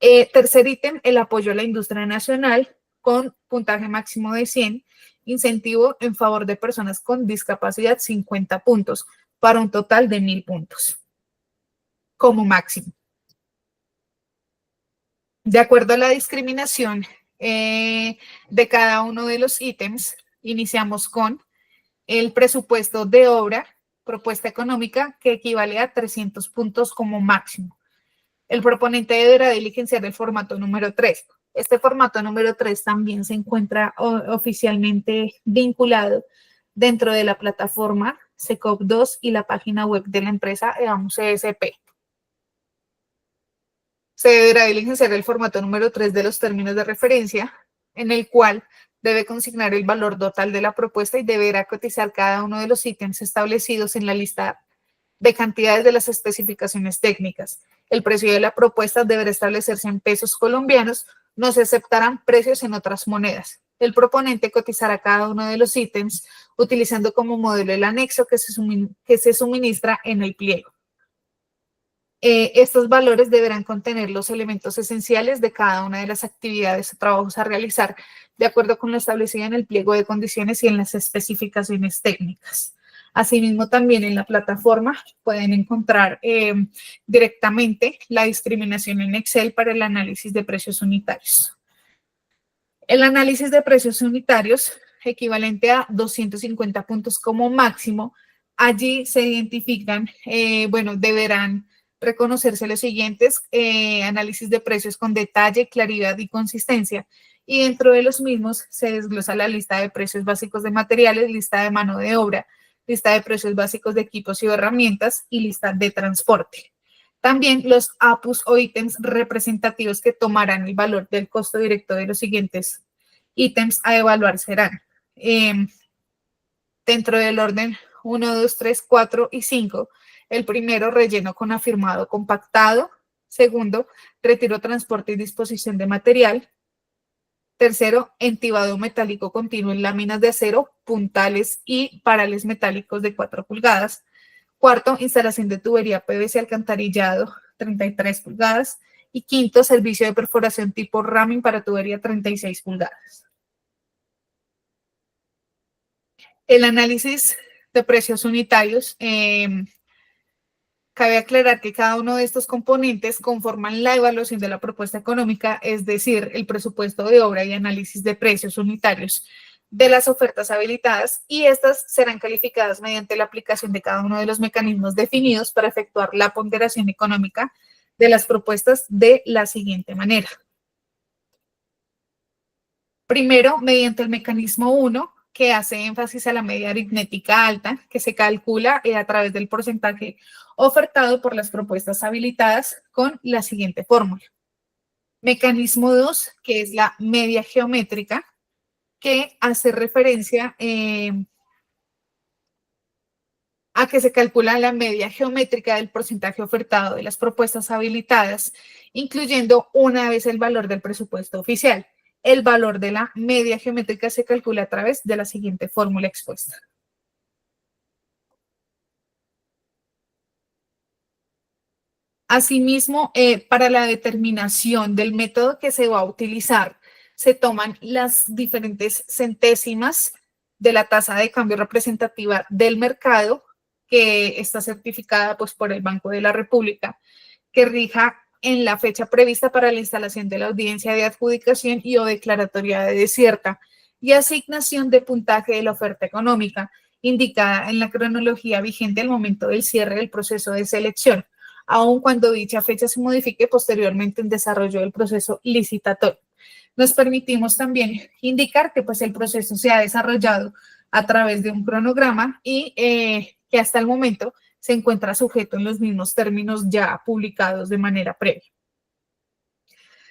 Tercer ítem, el apoyo a la industria nacional con puntaje máximo de 100, incentivo en favor de personas con discapacidad 50 puntos, para un total de 1000 puntos como máximo. De acuerdo a la discriminación de cada uno de los ítems, iniciamos con el presupuesto de obra, propuesta económica, que equivale a 300 puntos como máximo. El proponente deberá diligenciar el formato número 3. Este formato número 3 también se encuentra oficialmente vinculado dentro de la plataforma SECOP 2 y la página web de la empresa EAMUS CSP. Se deberá diligenciar el formato número 3 de los términos de referencia, en el cual debe consignar el valor total de la propuesta y deberá cotizar cada uno de los ítems establecidos en la lista de cantidades de las especificaciones técnicas. El precio de la propuesta deberá establecerse en pesos colombianos, no se aceptarán precios en otras monedas. El proponente cotizará cada uno de los ítems utilizando como modelo el anexo que se suministra en el pliego. Estos valores deberán contener los elementos esenciales de cada una de las actividades o trabajos a realizar, de acuerdo con lo establecido en el pliego de condiciones y en las especificaciones técnicas. Asimismo, también en la plataforma pueden encontrar directamente la discriminación en Excel para el análisis de precios unitarios. El análisis de precios unitarios equivalente a 250 puntos como máximo. Allí se identifican, bueno, deberán reconocerse los siguientes: análisis de precios con detalle, claridad y consistencia. Y dentro de los mismos se desglosa la lista de precios básicos de materiales, lista de mano de obra, lista de precios básicos de equipos y herramientas y lista de transporte. También los APUs o ítems representativos que tomarán el valor del costo directo de los siguientes ítems a evaluar serán dentro del orden 1, 2, 3, 4 y 5. El primero, relleno con afirmado compactado. Segundo, retiro, transporte y disposición de material. Tercero, entibado metálico continuo en láminas de acero, puntales y parales metálicos de 4 pulgadas. Cuarto, instalación de tubería PVC alcantarillado 33 pulgadas. Y quinto, servicio de perforación tipo ramming para tubería 36 pulgadas. El análisis de precios unitarios. Cabe aclarar que cada uno de estos componentes conforman la evaluación de la propuesta económica, es decir, el presupuesto de obra y análisis de precios unitarios de las ofertas habilitadas, y estas serán calificadas mediante la aplicación de cada uno de los mecanismos definidos para efectuar la ponderación económica de las propuestas de la siguiente manera. Primero, mediante el mecanismo 1, que hace énfasis a la media aritmética alta, que se calcula a través del porcentaje ofertado por las propuestas habilitadas con la siguiente fórmula. Mecanismo 2, que es la media geométrica, que hace referencia a que se calcula la media geométrica del porcentaje ofertado de las propuestas habilitadas, incluyendo una vez el valor del presupuesto oficial. El valor de la media geométrica se calcula a través de la siguiente fórmula expuesta. Asimismo, para la determinación del método que se va a utilizar, se toman las diferentes centésimas de la tasa de cambio representativa del mercado, que está certificada pues, por el Banco de la República, que rija en la fecha prevista para la instalación de la audiencia de adjudicación y o declaratoria de desierta, y asignación de puntaje de la oferta económica, indicada en la cronología vigente al momento del cierre del proceso de selección, aun cuando dicha fecha se modifique posteriormente en desarrollo del proceso licitatorio. Nos permitimos también indicar que pues, el proceso se ha desarrollado a través de un cronograma y que hasta el momento se encuentra sujeto en los mismos términos ya publicados de manera previa.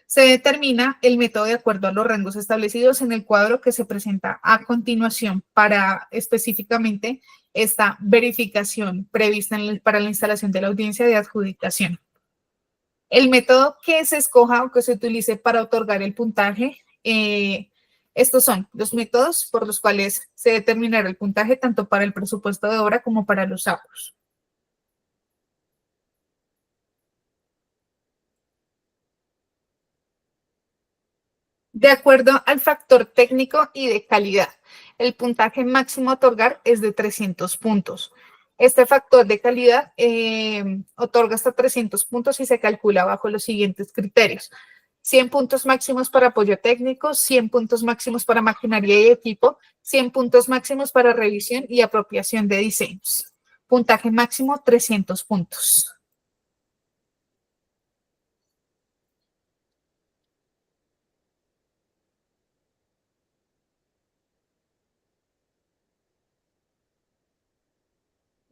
Se determina el método de acuerdo a los rangos establecidos en el cuadro que se presenta a continuación para específicamente esta verificación prevista para la instalación de la audiencia de adjudicación. El método que se escoja o que se utilice para otorgar el puntaje, estos son los métodos por los cuales se determinará el puntaje tanto para el presupuesto de obra como para los APUs. De acuerdo al factor técnico y de calidad, el puntaje máximo a otorgar es de 300 puntos. Este factor de calidad otorga hasta 300 puntos y se calcula bajo los siguientes criterios: 100 puntos máximos para apoyo técnico, 100 puntos máximos para maquinaria y equipo, 100 puntos máximos para revisión y apropiación de diseños. Puntaje máximo 300 puntos.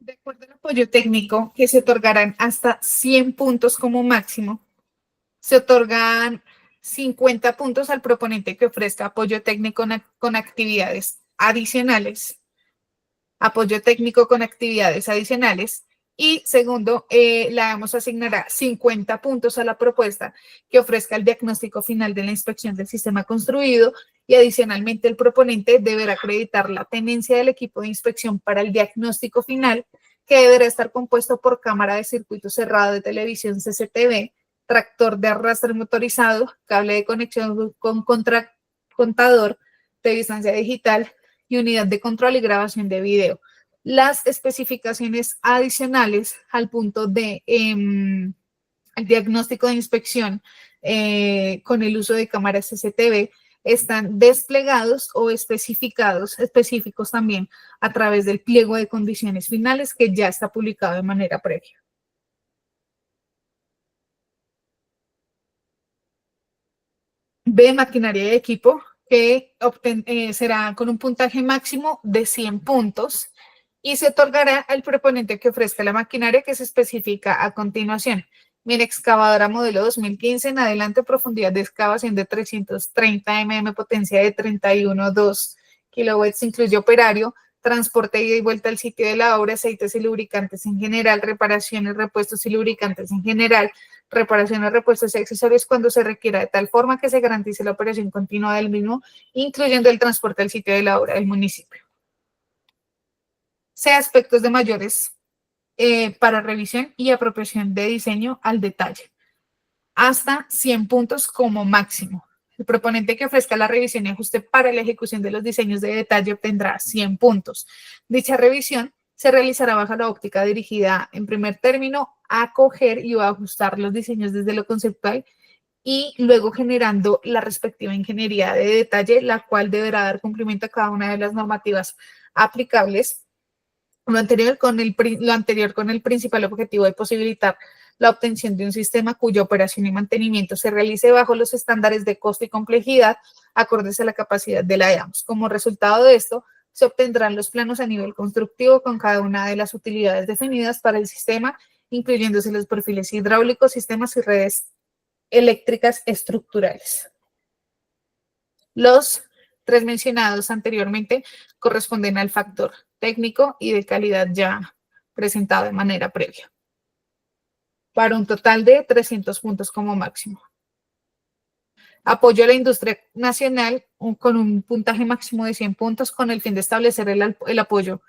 De acuerdo al apoyo técnico, que se otorgarán hasta 100 puntos como máximo, se otorgan 50 puntos al proponente que ofrezca apoyo técnico con actividades adicionales, y segundo, la AMOS asignará 50 puntos a la propuesta que ofrezca el diagnóstico final de la inspección del sistema construido, y adicionalmente el proponente deberá acreditar la tenencia del equipo de inspección para el diagnóstico final, que deberá estar compuesto por cámara de circuito cerrado de televisión CCTV, tractor de arrastre motorizado, cable de conexión con contador de distancia digital y unidad de control y grabación de video. Las especificaciones adicionales al punto de el diagnóstico de inspección con el uso de cámaras CCTV están desplegados o específicos también a través del pliego de condiciones finales que ya está publicado de manera previa. B, maquinaria y equipo, que será con un puntaje máximo de 100 puntos y se otorgará al proponente que ofrezca la maquinaria que se especifica a continuación. Mira, excavadora modelo 2015 en adelante, profundidad de excavación de 330 mm, potencia de 31,2 kilowatts, incluye operario, transporte ida y vuelta al sitio de la obra, aceites y lubricantes en general, reparaciones, repuestos y lubricantes en general, reparaciones, repuestos y accesorios cuando se requiera, de tal forma que se garantice la operación continua del mismo, incluyendo el transporte al sitio de la obra del municipio. C, aspectos de mayores para revisión y apropiación de diseño al detalle. Hasta 100 puntos como máximo. El proponente que ofrezca la revisión y ajuste para la ejecución de los diseños de detalle obtendrá 100 puntos. Dicha revisión se realizará bajo la óptica dirigida, en primer término, a acoger y a ajustar los diseños desde lo conceptual y luego generando la respectiva ingeniería de detalle, la cual deberá dar cumplimiento a cada una de las normativas aplicables. Lo anterior con el principal objetivo de posibilitar la obtención de un sistema cuya operación y mantenimiento se realice bajo los estándares de costo y complejidad acordes a la capacidad de la EAMS. Como resultado de esto, se obtendrán los planos a nivel constructivo con cada una de las utilidades definidas para el sistema, incluyéndose los perfiles hidráulicos, sistemas y redes eléctricas estructurales. Los tres mencionados anteriormente corresponden al factor técnico y de calidad ya presentado de manera previa, para un total de 300 puntos como máximo. Apoyo a la industria nacional con un puntaje máximo de 100 puntos con el fin de establecer el apoyo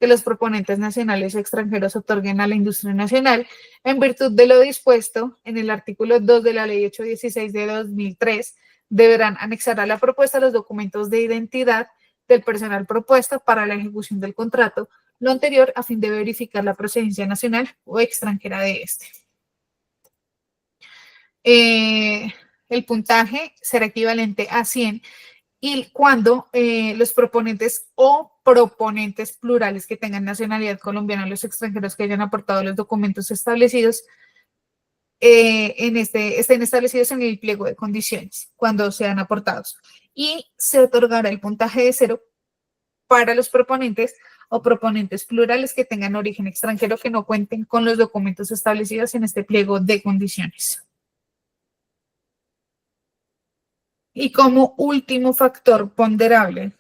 que los proponentes nacionales o extranjeros otorguen a la industria nacional en virtud de lo dispuesto en el artículo 2 de la Ley 816 de 2003. Deberán anexar a la propuesta los documentos de identidad del personal propuesto para la ejecución del contrato, lo anterior a fin de verificar la procedencia nacional o extranjera de este. El puntaje será equivalente a 100 y cuando los proponentes o proponentes plurales que tengan nacionalidad colombiana, los extranjeros que hayan aportado los documentos establecidos estén establecidos en el pliego de condiciones cuando sean aportados, y se otorgará el puntaje de 0 para los proponentes o proponentes plurales que tengan origen extranjero que no cuenten con los documentos establecidos en este pliego de condiciones. Y como último factor ponderable,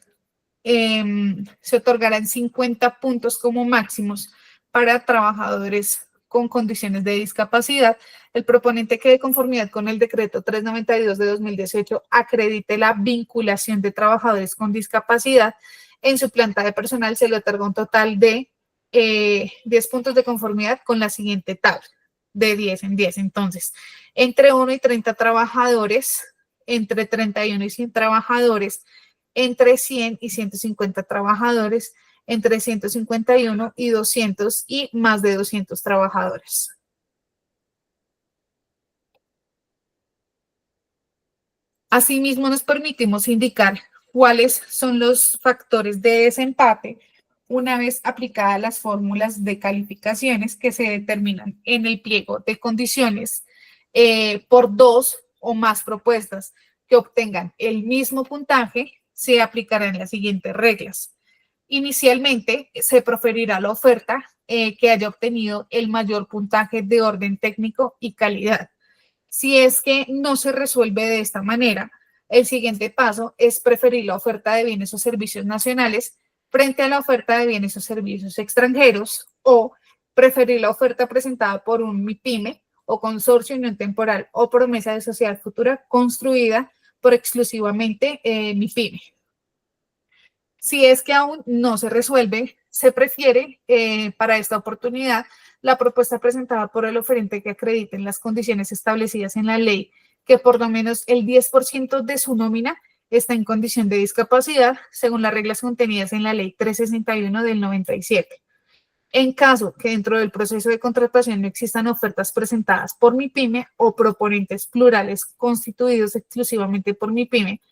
se otorgarán 50 puntos como máximos para trabajadores con condiciones de discapacidad. El proponente que de conformidad con el decreto 392 de 2018 acredite la vinculación de trabajadores con discapacidad en su planta de personal, se le otorga un total de 10 puntos de conformidad con la siguiente tabla, de 10 en 10. Entonces, entre 1 y 30 trabajadores, entre 31 y 100 trabajadores, entre 100 y 150 trabajadores, entre 151 y 200 y más de 200 trabajadores. Asimismo, nos permitimos indicar cuáles son los factores de desempate una vez aplicadas las fórmulas de calificaciones que se determinan en el pliego de condiciones por 2 o más propuestas que obtengan el mismo puntaje. Se aplicarán las siguientes reglas. Inicialmente, se proferirá la oferta que haya obtenido el mayor puntaje de orden técnico y calidad. Si es que no se resuelve de esta manera, el siguiente paso es preferir la oferta de bienes o servicios nacionales frente a la oferta de bienes o servicios extranjeros, o preferir la oferta presentada por un MIPYME o consorcio, unión temporal o promesa de sociedad futura construida por exclusivamente MIPYME. Si es que aún no se resuelve, se prefiere para esta oportunidad la propuesta presentada por el oferente que acredite en las condiciones establecidas en la ley que por lo menos el 10% de su nómina está en condición de discapacidad, según las reglas contenidas en la ley 361 del 97. En caso que dentro del proceso de contratación no existan ofertas presentadas por MIPYME o proponentes plurales constituidos exclusivamente por MIPYME,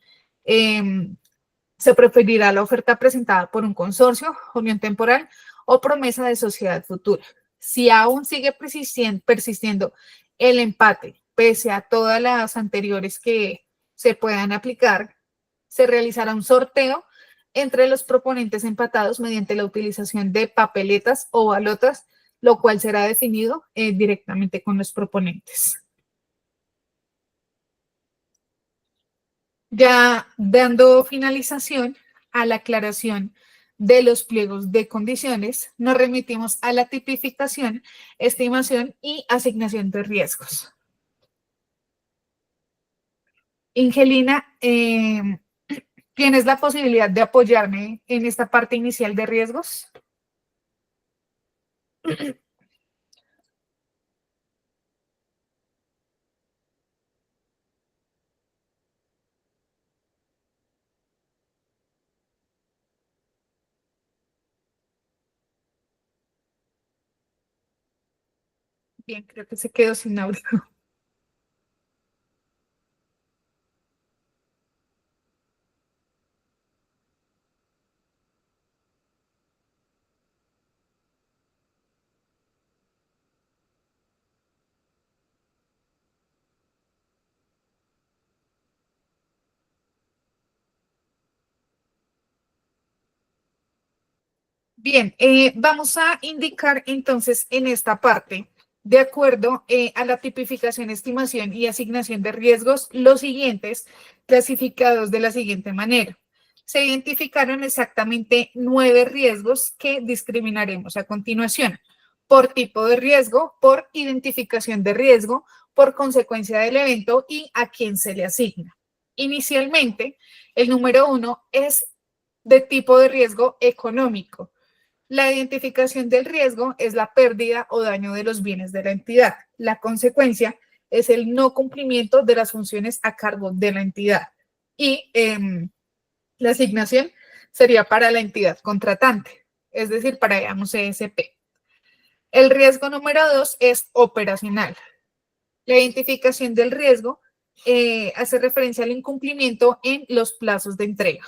Se preferirá la oferta presentada por un consorcio, unión temporal o promesa de sociedad futura. Si aún sigue persistiendo el empate, pese a todas las anteriores que se puedan aplicar, se realizará un sorteo entre los proponentes empatados mediante la utilización de papeletas o balotas, lo cual será definido directamente con los proponentes. Ya dando finalización a la aclaración de los pliegos de condiciones, nos remitimos a la tipificación, estimación y asignación de riesgos. Ingelina, ¿tienes la posibilidad de apoyarme en esta parte inicial de riesgos? Bien, creo que se quedó sin audio. Bien, vamos a indicar entonces en esta parte, de acuerdo a la tipificación, estimación y asignación de riesgos, los siguientes clasificados de la siguiente manera. Se identificaron exactamente 9 riesgos que discriminaremos a continuación: por tipo de riesgo, por identificación de riesgo, por consecuencia del evento y a quién se le asigna. Inicialmente, el número 1 es de tipo de riesgo económico. La identificación del riesgo es la pérdida o daño de los bienes de la entidad. La consecuencia es el no cumplimiento de las funciones a cargo de la entidad. Y la asignación sería para la entidad contratante, es decir, para, digamos, ESP. El riesgo número 2 es operacional. La identificación del riesgo hace referencia al incumplimiento en los plazos de entrega.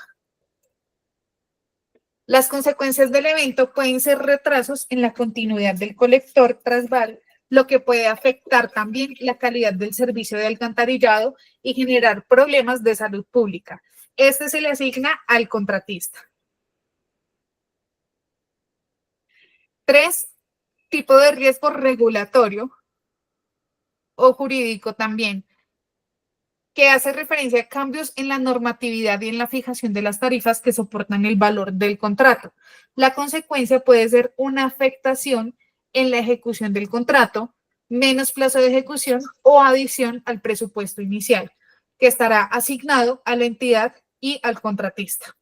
Las consecuencias del evento pueden ser retrasos en la continuidad del colector trasval, lo que puede afectar también la calidad del servicio de alcantarillado y generar problemas de salud pública. Este se le asigna al contratista. 3, tipo de riesgo regulatorio o jurídico también, que hace referencia a cambios en la normatividad y en la fijación de las tarifas que soportan el valor del contrato. La consecuencia puede ser una afectación en la ejecución del contrato, menos plazo de ejecución o adición al presupuesto inicial, que estará asignado a la entidad y al contratista.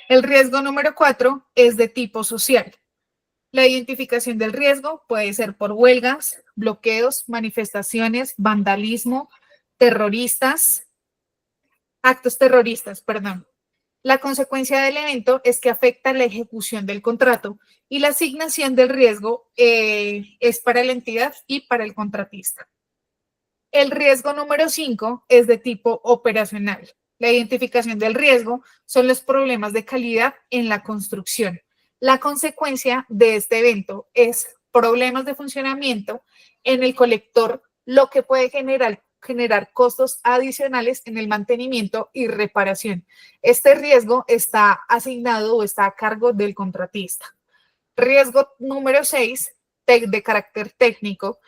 El riesgo número 4 es de tipo social. La identificación del riesgo puede ser por huelgas, bloqueos, manifestaciones, vandalismo, actos terroristas, perdón. La consecuencia del evento es que afecta la ejecución del contrato y la asignación del riesgo es para la entidad y para el contratista. El riesgo número 5 es de tipo operacional. La identificación del riesgo son los problemas de calidad en la construcción. La consecuencia de este evento es problemas de funcionamiento en el colector, lo que puede generar costos adicionales en el mantenimiento y reparación. Este riesgo está asignado o está a cargo del contratista. Riesgo número 6, de carácter técnico,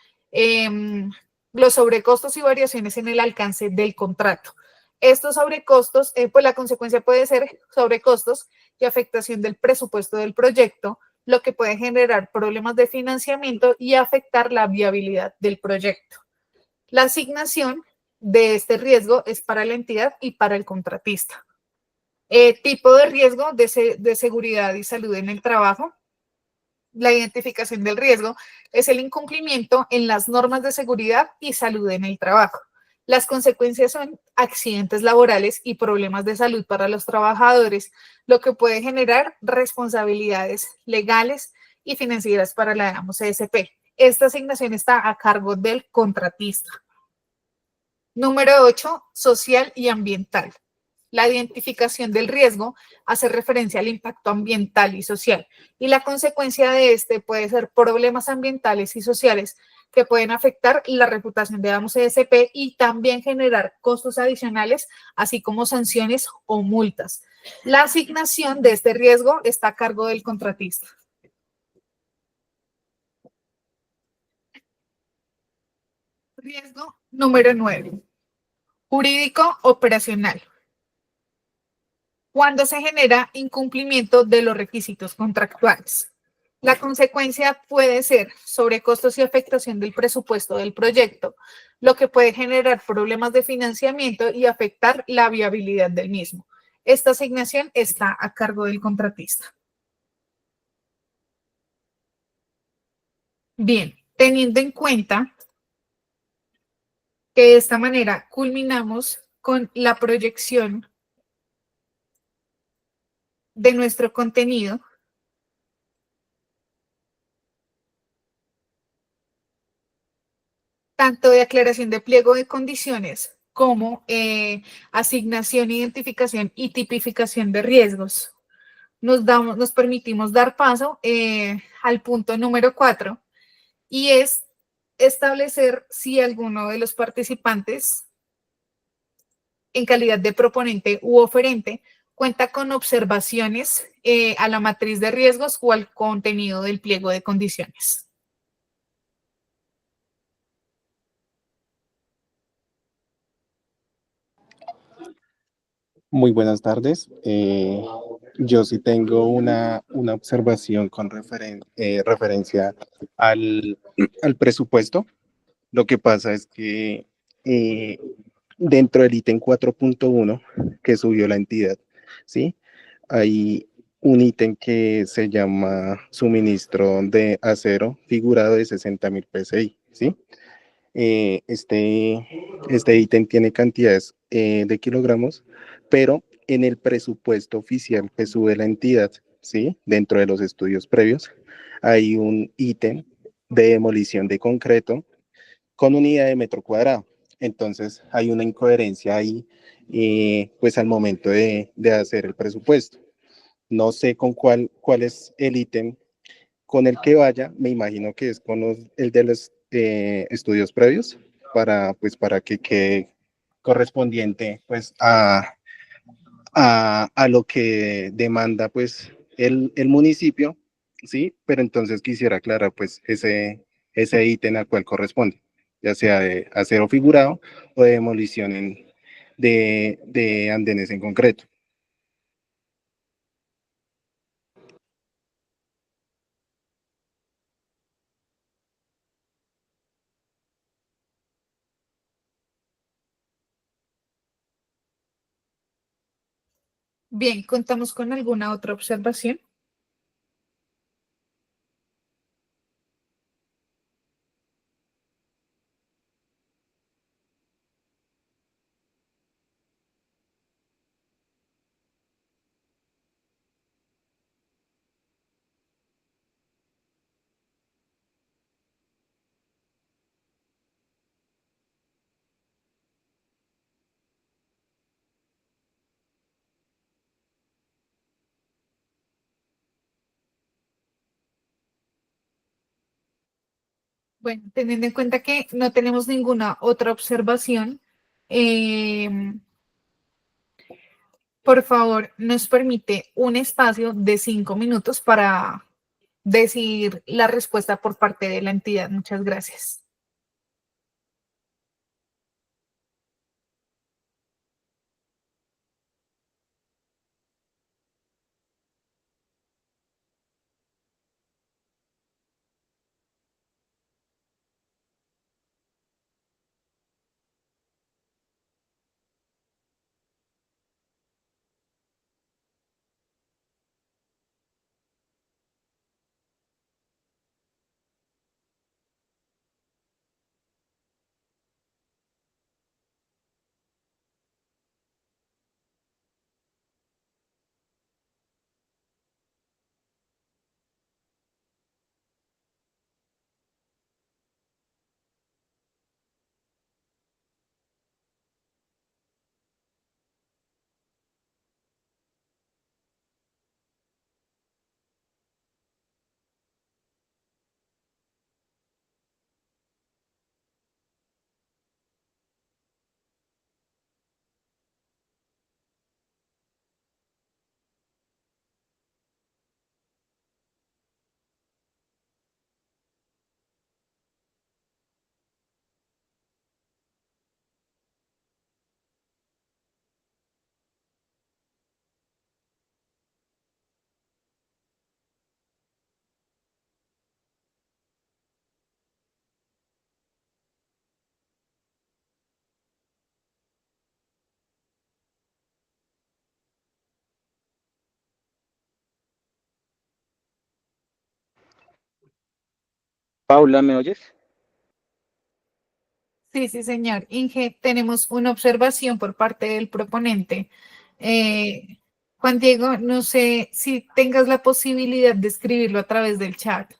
los sobrecostos y variaciones en el alcance del contrato. Estos sobrecostos, pues la consecuencia puede ser sobrecostos y afectación del presupuesto del proyecto, lo que puede generar problemas de financiamiento y afectar la viabilidad del proyecto. La asignación de este riesgo es para la entidad y para el contratista. Tipo de riesgo de seguridad y salud en el trabajo. La identificación del riesgo es el incumplimiento en las normas de seguridad y salud en el trabajo. Las consecuencias son accidentes laborales y problemas de salud para los trabajadores, lo que puede generar responsabilidades legales y financieras para la ESP. Esta asignación está a cargo del contratista. Número 8, social y ambiental. La identificación del riesgo hace referencia al impacto ambiental y social, y la consecuencia de este puede ser problemas ambientales y sociales que pueden afectar la reputación de Vamos ESP y también generar costos adicionales, así como sanciones o multas. La asignación de este riesgo está a cargo del contratista. Riesgo número 9, jurídico operacional. Cuando se genera incumplimiento de los requisitos contractuales. La consecuencia puede ser sobrecostos y afectación del presupuesto del proyecto, lo que puede generar problemas de financiamiento y afectar la viabilidad del mismo. Esta asignación está a cargo del contratista. Bien, teniendo en cuenta que de esta manera culminamos con la proyección de nuestro contenido, tanto de aclaración de pliego de condiciones como asignación, identificación y tipificación de riesgos. Nos permitimos dar paso al punto número 4 y es establecer si alguno de los participantes en calidad de proponente u oferente cuenta con observaciones a la matriz de riesgos o al contenido del pliego de condiciones. Muy buenas tardes. Yo sí tengo una observación con referencia al, al presupuesto. Lo que pasa es que eh, dentro del ítem 4.1 que subió la entidad, ¿sí? Hay un ítem que se llama suministro de acero figurado de 60.000 PSI, ¿sí? Este ítem tiene cantidades de kilogramos, pero en el presupuesto oficial que sube la entidad, ¿sí? Dentro de los estudios previos, hay un ítem de demolición de concreto con unidad de metro cuadrado. Entonces hay una incoherencia ahí, pues al momento de hacer el presupuesto. No sé con cuál es el ítem con el que vaya, me imagino que es con el de los estudios previos, pues, para que quede correspondiente pues, a lo que demanda pues, el municipio, ¿sí? Pero entonces quisiera aclarar pues, ese ítem al cual corresponde, ya sea de acero figurado o de demolición de andenes en concreto. Bien, ¿contamos con alguna otra observación? Bueno, teniendo en cuenta que no tenemos ninguna otra observación, eh, por favor, nos permite un espacio de 5 minutos para decir la respuesta por parte de la entidad. Muchas gracias. Paula, ¿me oyes? Sí, sí, señor. Inge, tenemos una observación por parte del proponente. Eh, Juan Diego, no sé si tengas la posibilidad de escribirlo a través del chat,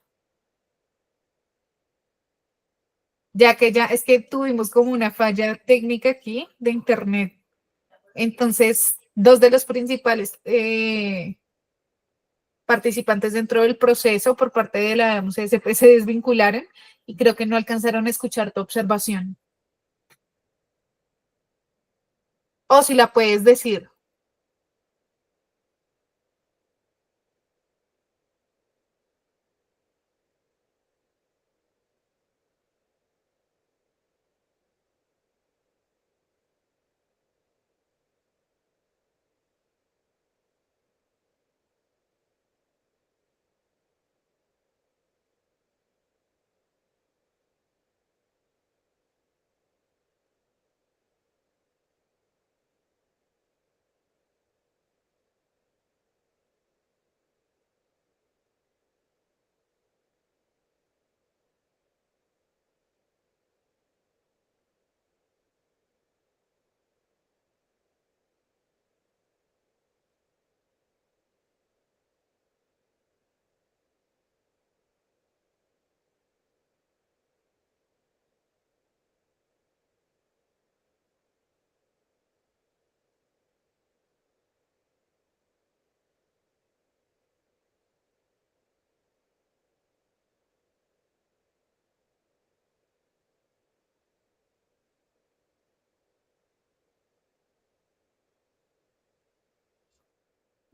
ya que ya es que tuvimos como una falla técnica aquí de internet. Entonces, dos de los principales participantes dentro del proceso por parte de la MUCSP se desvincularon y creo que no alcanzaron a escuchar tu observación. O si la puedes decir.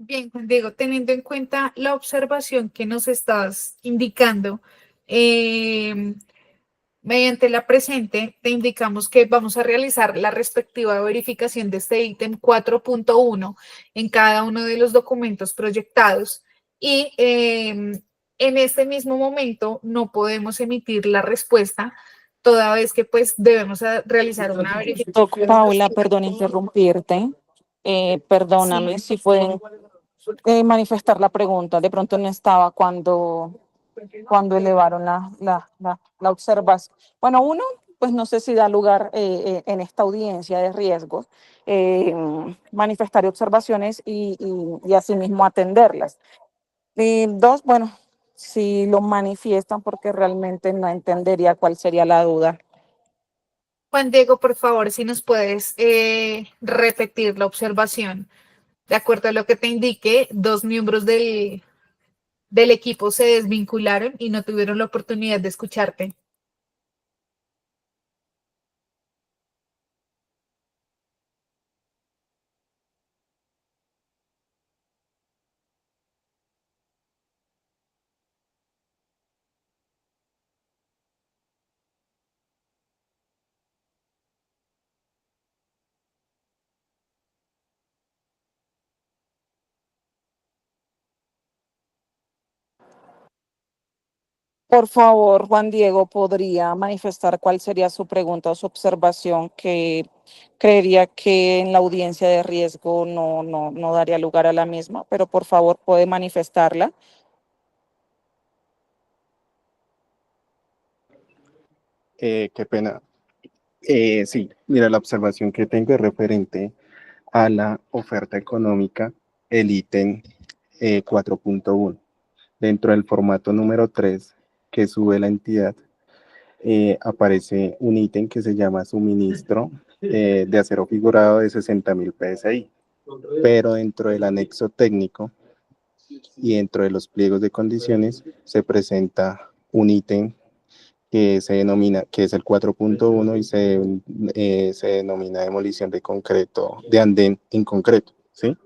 Bien, Juan Diego, teniendo en cuenta la observación que nos estás indicando, eh, mediante la presente, te indicamos que vamos a realizar la respectiva verificación de este ítem 4.1 en cada uno de los documentos proyectados y en este mismo momento no podemos emitir la respuesta toda vez que pues debemos realizar una verificación. Paula, perdón interrumpirte. Perdóname si pueden manifestar la pregunta. De pronto no estaba cuando elevaron la observación. Bueno, uno, pues no sé si da lugar en esta audiencia de riesgos eh, manifestar observaciones y asimismo atenderlas. Y dos, bueno, si lo manifiestan porque realmente no entendería cuál sería la duda. Juan Diego, por favor, si nos puedes repetir la observación. De acuerdo a lo que te indique, dos miembros del equipo se desvincularon y no tuvieron la oportunidad de escucharte. Por favor, Juan Diego, ¿podría manifestar cuál sería su pregunta o su observación que creería que en la audiencia de riesgo no daría lugar a la misma? Pero por favor, puede manifestarla. Qué pena. Sí, mira, la observación que tengo es referente a la oferta económica, el ítem 4.1. Dentro del formato número 3 que sube la entidad, aparece un ítem que se llama suministro de acero figurado de 60.000 PSI. Pero dentro del anexo técnico y dentro de los pliegos de condiciones se presenta un ítem que se denomina, que es el 4.1 y se denomina demolición de concreto, de andén en concreto, ¿sí?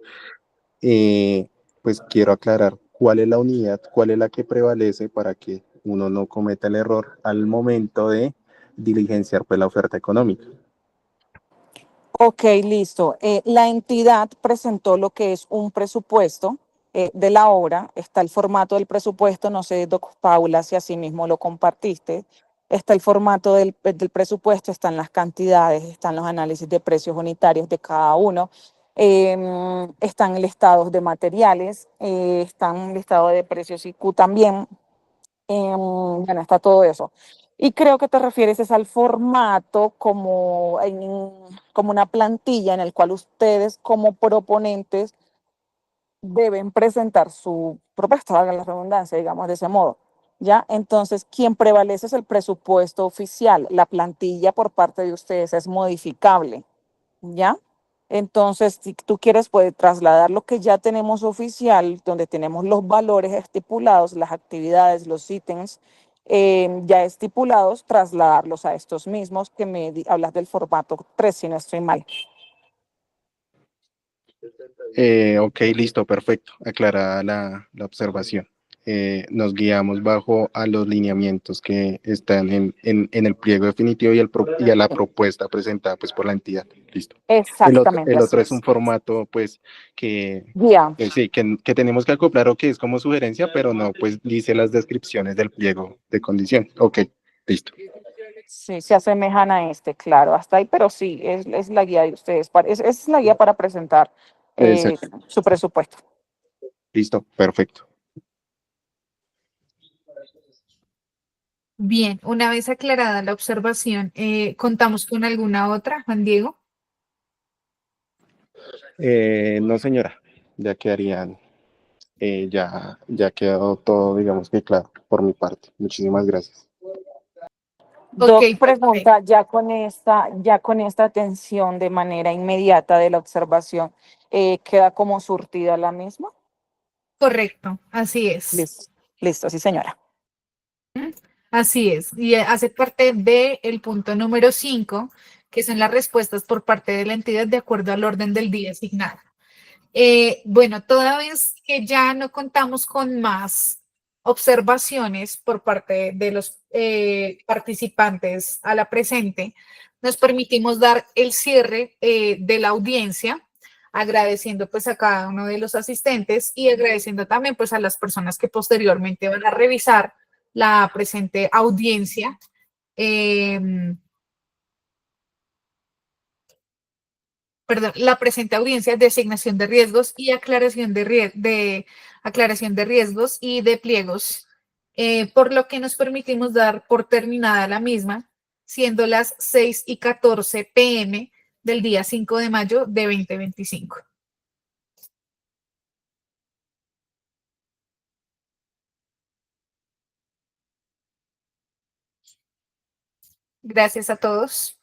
Pues quiero aclarar cuál es la unidad, cuál es la que prevalece para que uno no cometa el error al momento de diligenciar pues, la oferta económica. Ok, listo. La entidad presentó lo que es un presupuesto de la obra. Está el formato del presupuesto, no sé, doc Paula, si así mismo lo compartiste. Está el formato del presupuesto, están las cantidades, están los análisis de precios unitarios de cada uno, están listados de materiales, están listados de precios IQ también. Bueno, está todo eso. Y creo que te refieres es al formato como, como una plantilla en el cual ustedes como proponentes deben presentar su propuesta, valga la redundancia, digamos de ese modo. ¿Ya? Entonces, quien prevalece es el presupuesto oficial. La plantilla por parte de ustedes es modificable. ¿Ya? Entonces, si tú quieres, puedes trasladar lo que ya tenemos oficial, donde tenemos los valores estipulados, las actividades, los ítems ya estipulados, trasladarlos a estos mismos que hablas del formato 3 si no estoy mal. Ok, listo, perfecto. Aclarada la observación. Nos guiamos bajo a los lineamientos que están en el pliego definitivo y a la propuesta presentada pues por la entidad. Listo. Exactamente, El así otro es es. un formato pues que, Guía. sí, que tenemos que acoplar o que es como sugerencia, pero no pues dice las descripciones del pliego de condición. Ok, listo. Sí, se asemejan a este, claro, hasta ahí, pero sí, es la guía de ustedes. Es la guía para presentar Exacto. su presupuesto. Listo, perfecto. Bien, una vez aclarada la observación, ¿contamos con alguna otra, Juan Diego? No, señora, ya quedarían, ya quedó todo, digamos que claro, por mi parte. Muchísimas gracias. Ok, Doc perfecto. pregunta, ya con esta atención de manera inmediata de la observación, ¿queda como surtida la misma? Correcto, así es. Listo, listo, sí, señora. Así es. Y hace parte del punto número 5, que son las respuestas por parte de la entidad de acuerdo al orden del día asignado. Bueno, toda vez que ya no contamos con más observaciones por parte de los participantes a la presente, nos permitimos dar el cierre de la audiencia, agradeciendo pues a cada uno de los asistentes y agradeciendo también pues a las personas que posteriormente van a revisar la presente audiencia. Perdón, la presente audiencia de asignación de riesgos y aclaración de aclaración de riesgos y de pliegos, por lo que nos permitimos dar por terminada la misma, siendo las 6:14 p.m. del día 5 de mayo de 2025. Gracias a todos.